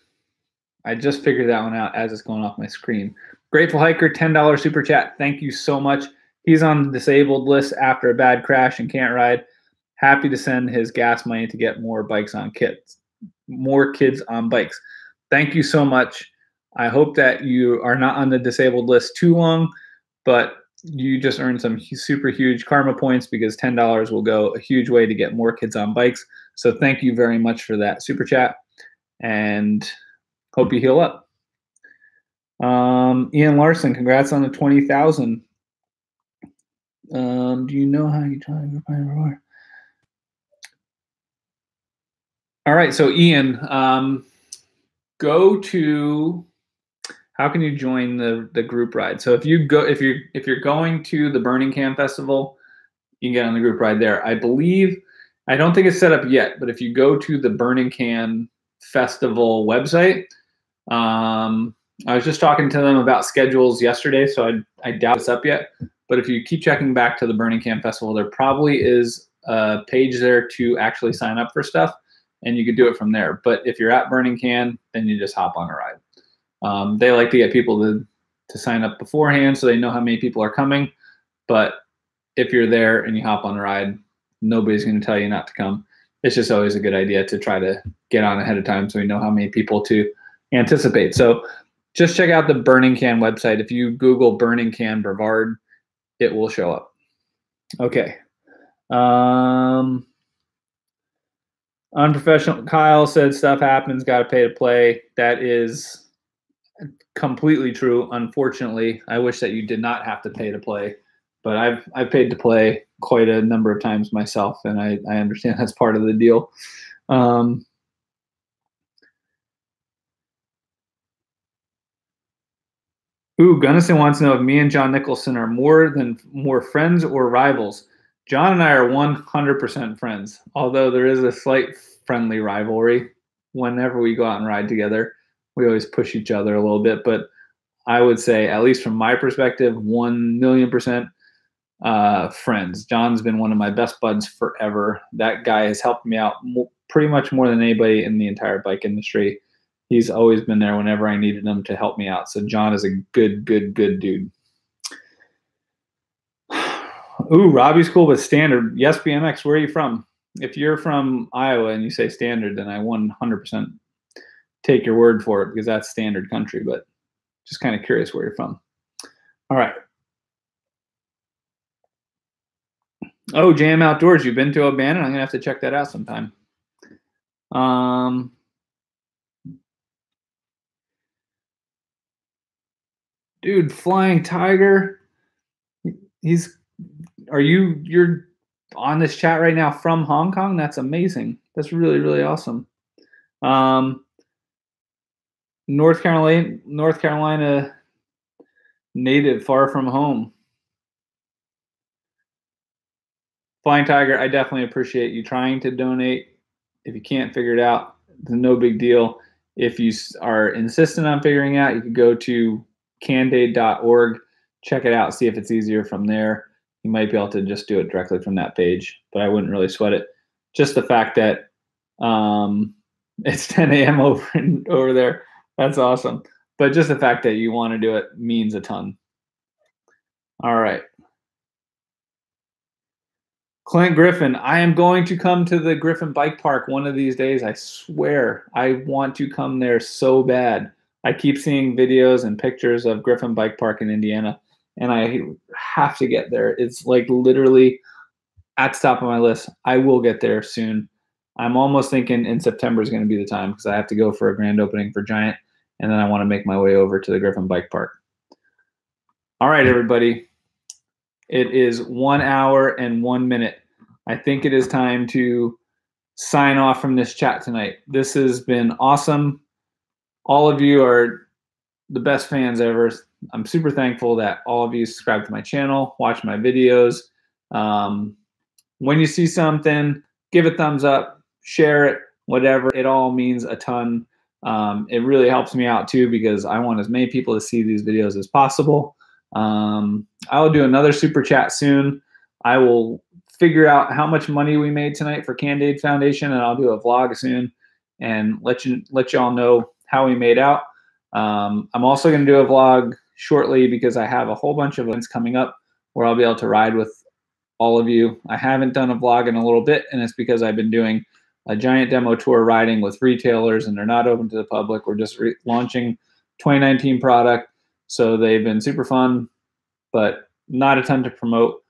I just figured that one out as it's going off my screen. Grateful Hiker, $10 super chat. Thank you so much. He's on the disabled list after a bad crash and can't ride. Happy to send his gas money to get more bikes on kids, more kids on bikes. Thank you so much. I hope that you are not on the disabled list too long, but you just earned some super huge karma points because $10 will go a huge way to get more kids on bikes. So thank you very much for that super chat, and hope you heal up. Ian Larson, congrats on the 20,000. Do you know how you try to find more? All right, so Ian, go to. How can you join the group ride? So if you're going to the Burning Can Festival, you can get on the group ride there. I believe, I don't think it's set up yet, but if you go to the Burning Can Festival website, I was just talking to them about schedules yesterday, so I doubt it's up yet. But if you keep checking back to the Burning Can Festival, there probably is a page there to actually sign up for stuff, and you could do it from there. But if you're at Burning Can, then you just hop on a ride. They like to get people to sign up beforehand so they know how many people are coming. But if you're there and you hop on a ride, nobody's going to tell you not to come. It's just always a good idea to try to get on ahead of time so we know how many people to anticipate. So just check out the Burning Can website. If you Google Burning Can Brevard, it will show up. Okay. Unprofessional Kyle said stuff happens, got to pay to play. That is completely true. Unfortunately, I wish that you did not have to pay to play, but I've paid to play quite a number of times myself, and I understand that's part of the deal. Gunnison wants to know if me and John Nicholson are more friends or rivals. John and I are 100% friends, although there is a slight friendly rivalry. Whenever we go out and ride together, we always push each other a little bit, but I would say, at least from my perspective, 1,000,000% friends. John's been one of my best buds forever. That guy has helped me out pretty much more than anybody in the entire bike industry. He's always been there whenever I needed him to help me out. So John is a good dude. Ooh, Robbie's cool with standard. Yes, BMX, where are you from? If you're from Iowa and you say standard, then I 100% take your word for it because that's standard country, but just kind of curious where you're from. All right. Oh, Jam Outdoors. You've been to O'Bannon? I'm going to have to check that out sometime. Dude, Flying Tiger. You're on this chat right now from Hong Kong? That's amazing. That's really, really awesome. North Carolina native, far from home. Flying Tiger, I definitely appreciate you trying to donate. If you can't figure it out, it's no big deal. If you are insistent on figuring it out, you can go to candade.org, check it out, see if it's easier from there. You might be able to just do it directly from that page, but I wouldn't really sweat it. Just the fact that it's 10 a.m. over there, that's awesome. But just the fact that you want to do it means a ton. All right. Clint Griffin, I am going to come to the Griffin Bike Park one of these days. I swear, I want to come there so bad. I keep seeing videos and pictures of Griffin Bike Park in Indiana, and I have to get there. It's like literally at the top of my list. I will get there soon. I'm almost thinking in September is going to be the time because I have to go for a grand opening for Giant, and then I want to make my way over to the Griffin Bike Park. All right, everybody. It is 1 hour and 1 minute. I think it is time to sign off from this chat tonight. This has been awesome. All of you are the best fans ever. I'm super thankful that all of you subscribe to my channel, watch my videos. When you see something, give a thumbs up, share it, whatever. It all means a ton. It really helps me out too because I want as many people to see these videos as possible. I will do another super chat soon. I will figure out how much money we made tonight for Candade Foundation, and I'll do a vlog soon and let y'all know how we made out. I'm also going to do a vlog shortly because I have a whole bunch of events coming up where I'll be able to ride with all of you. I haven't done a vlog in a little bit, and it's because I've been doing a Giant demo tour riding with retailers, and they're not open to the public. We're just launching 2019 product. So they've been super fun, but not a ton to promote.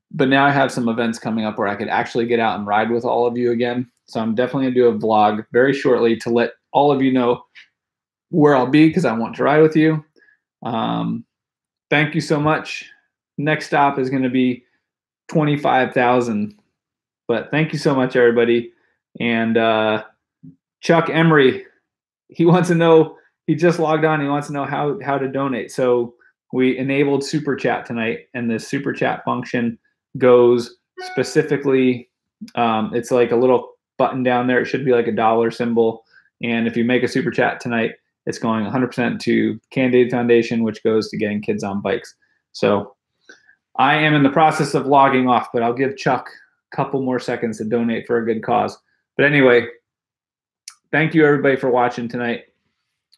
But now I have some events coming up where I could actually get out and ride with all of you again. So I'm definitely going to do a vlog very shortly to let all of you know where I'll be because I want to ride with you. Thank you so much. Next stop is going to be 25,000. But thank you so much, everybody. And Chuck Emery, he wants to know, he just logged on. He wants to know how to donate. So we enabled Super Chat tonight, and the Super Chat function goes specifically, it's like a little button down there. It should be like a dollar symbol. And if you make a Super Chat tonight, it's going 100% to Candade Foundation, which goes to getting kids on bikes. So I am in the process of logging off, but I'll give Chuck a couple more seconds to donate for a good cause. But anyway, thank you everybody for watching tonight.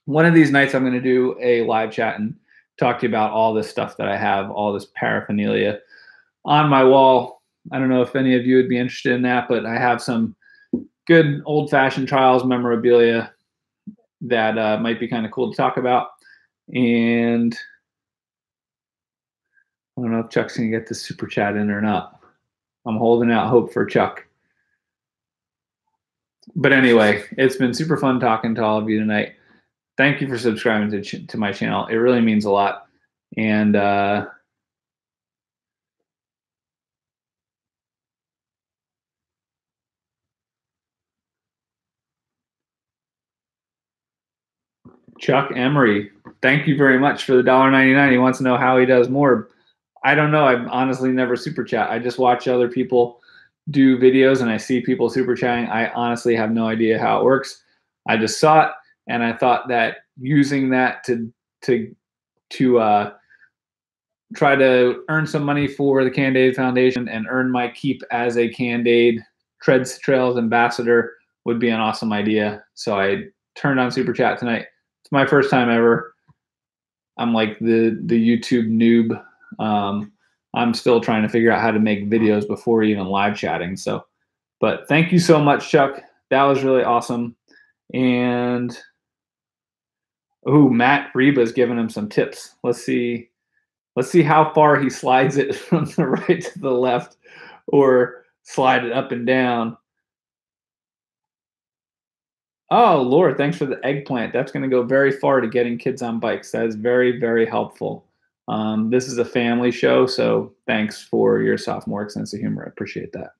One of these nights I'm going to do a live chat and talk to you about all this stuff that I have, all this paraphernalia on my wall. I don't know if any of you would be interested in that, but I have some good old-fashioned trials memorabilia that might be kind of cool to talk about. And I don't know if Chuck's going to get the super chat in or not. I'm holding out hope for Chuck. But anyway, it's been super fun talking to all of you tonight. Thank you for subscribing to my channel. It really means a lot. And Chuck Emery, thank you very much for the $1.99. He wants to know how he does more. I don't know. I've honestly never super chat. I just watch other people do videos and I see people super chatting. I honestly have no idea how it works. I just saw it and I thought that using that to try to earn some money for the Candade Foundation and earn my keep as a Candade Treads Trails ambassador would be an awesome idea. So I turned on super chat tonight. It's my first time ever. I'm like the YouTube noob. I'm still trying to figure out how to make videos before even live chatting. So, but thank you so much, Chuck. That was really awesome. And oh, Matt Reba's giving him some tips. Let's see how far he slides it from the right to the left or slide it up and down. Oh, Lord, thanks for the eggplant. That's going to go very far to getting kids on bikes. That is very, very helpful. This is a family show, so thanks for your sophomoric sense of humor. I appreciate that.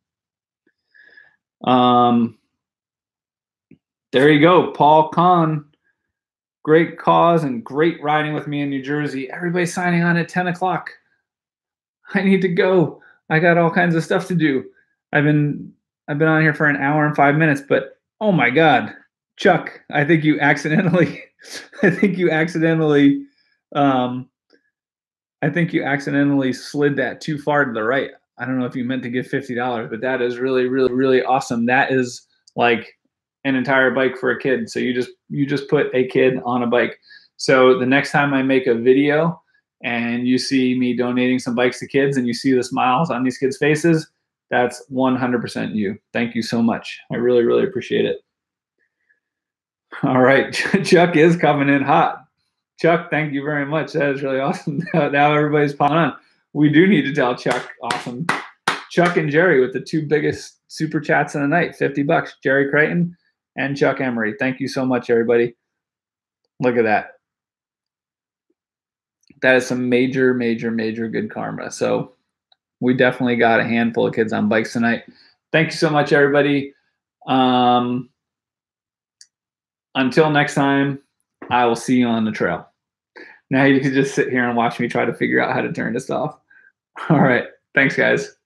There you go. Paul Kahn, Great cause and great riding with me in New Jersey. Everybody's signing on at 10 o'clock. I need to go. I got all kinds of stuff to do. I've been on here for an hour and 5 minutes, but oh my God, Chuck, I think you accidentally slid that too far to the right. I don't know if you meant to give $50, but that is really, really, really awesome. That is like an entire bike for a kid. So you just put a kid on a bike. So the next time I make a video and you see me donating some bikes to kids and you see the smiles on these kids' faces, that's 100% you. Thank you so much. I really, really appreciate it. All right, Chuck is coming in hot. Chuck, thank you very much. That is really awesome. Now everybody's piling on. We do need to tell Chuck, awesome. Chuck and Jerry with the two biggest super chats of the night, $50. Jerry Creighton and Chuck Emery. Thank you so much, everybody. Look at that. That is some major, major, major good karma. So we definitely got a handful of kids on bikes tonight. Thank you so much, everybody. Until next time, I will see you on the trail. Now you can just sit here and watch me try to figure out how to turn this off. All right. Thanks, guys.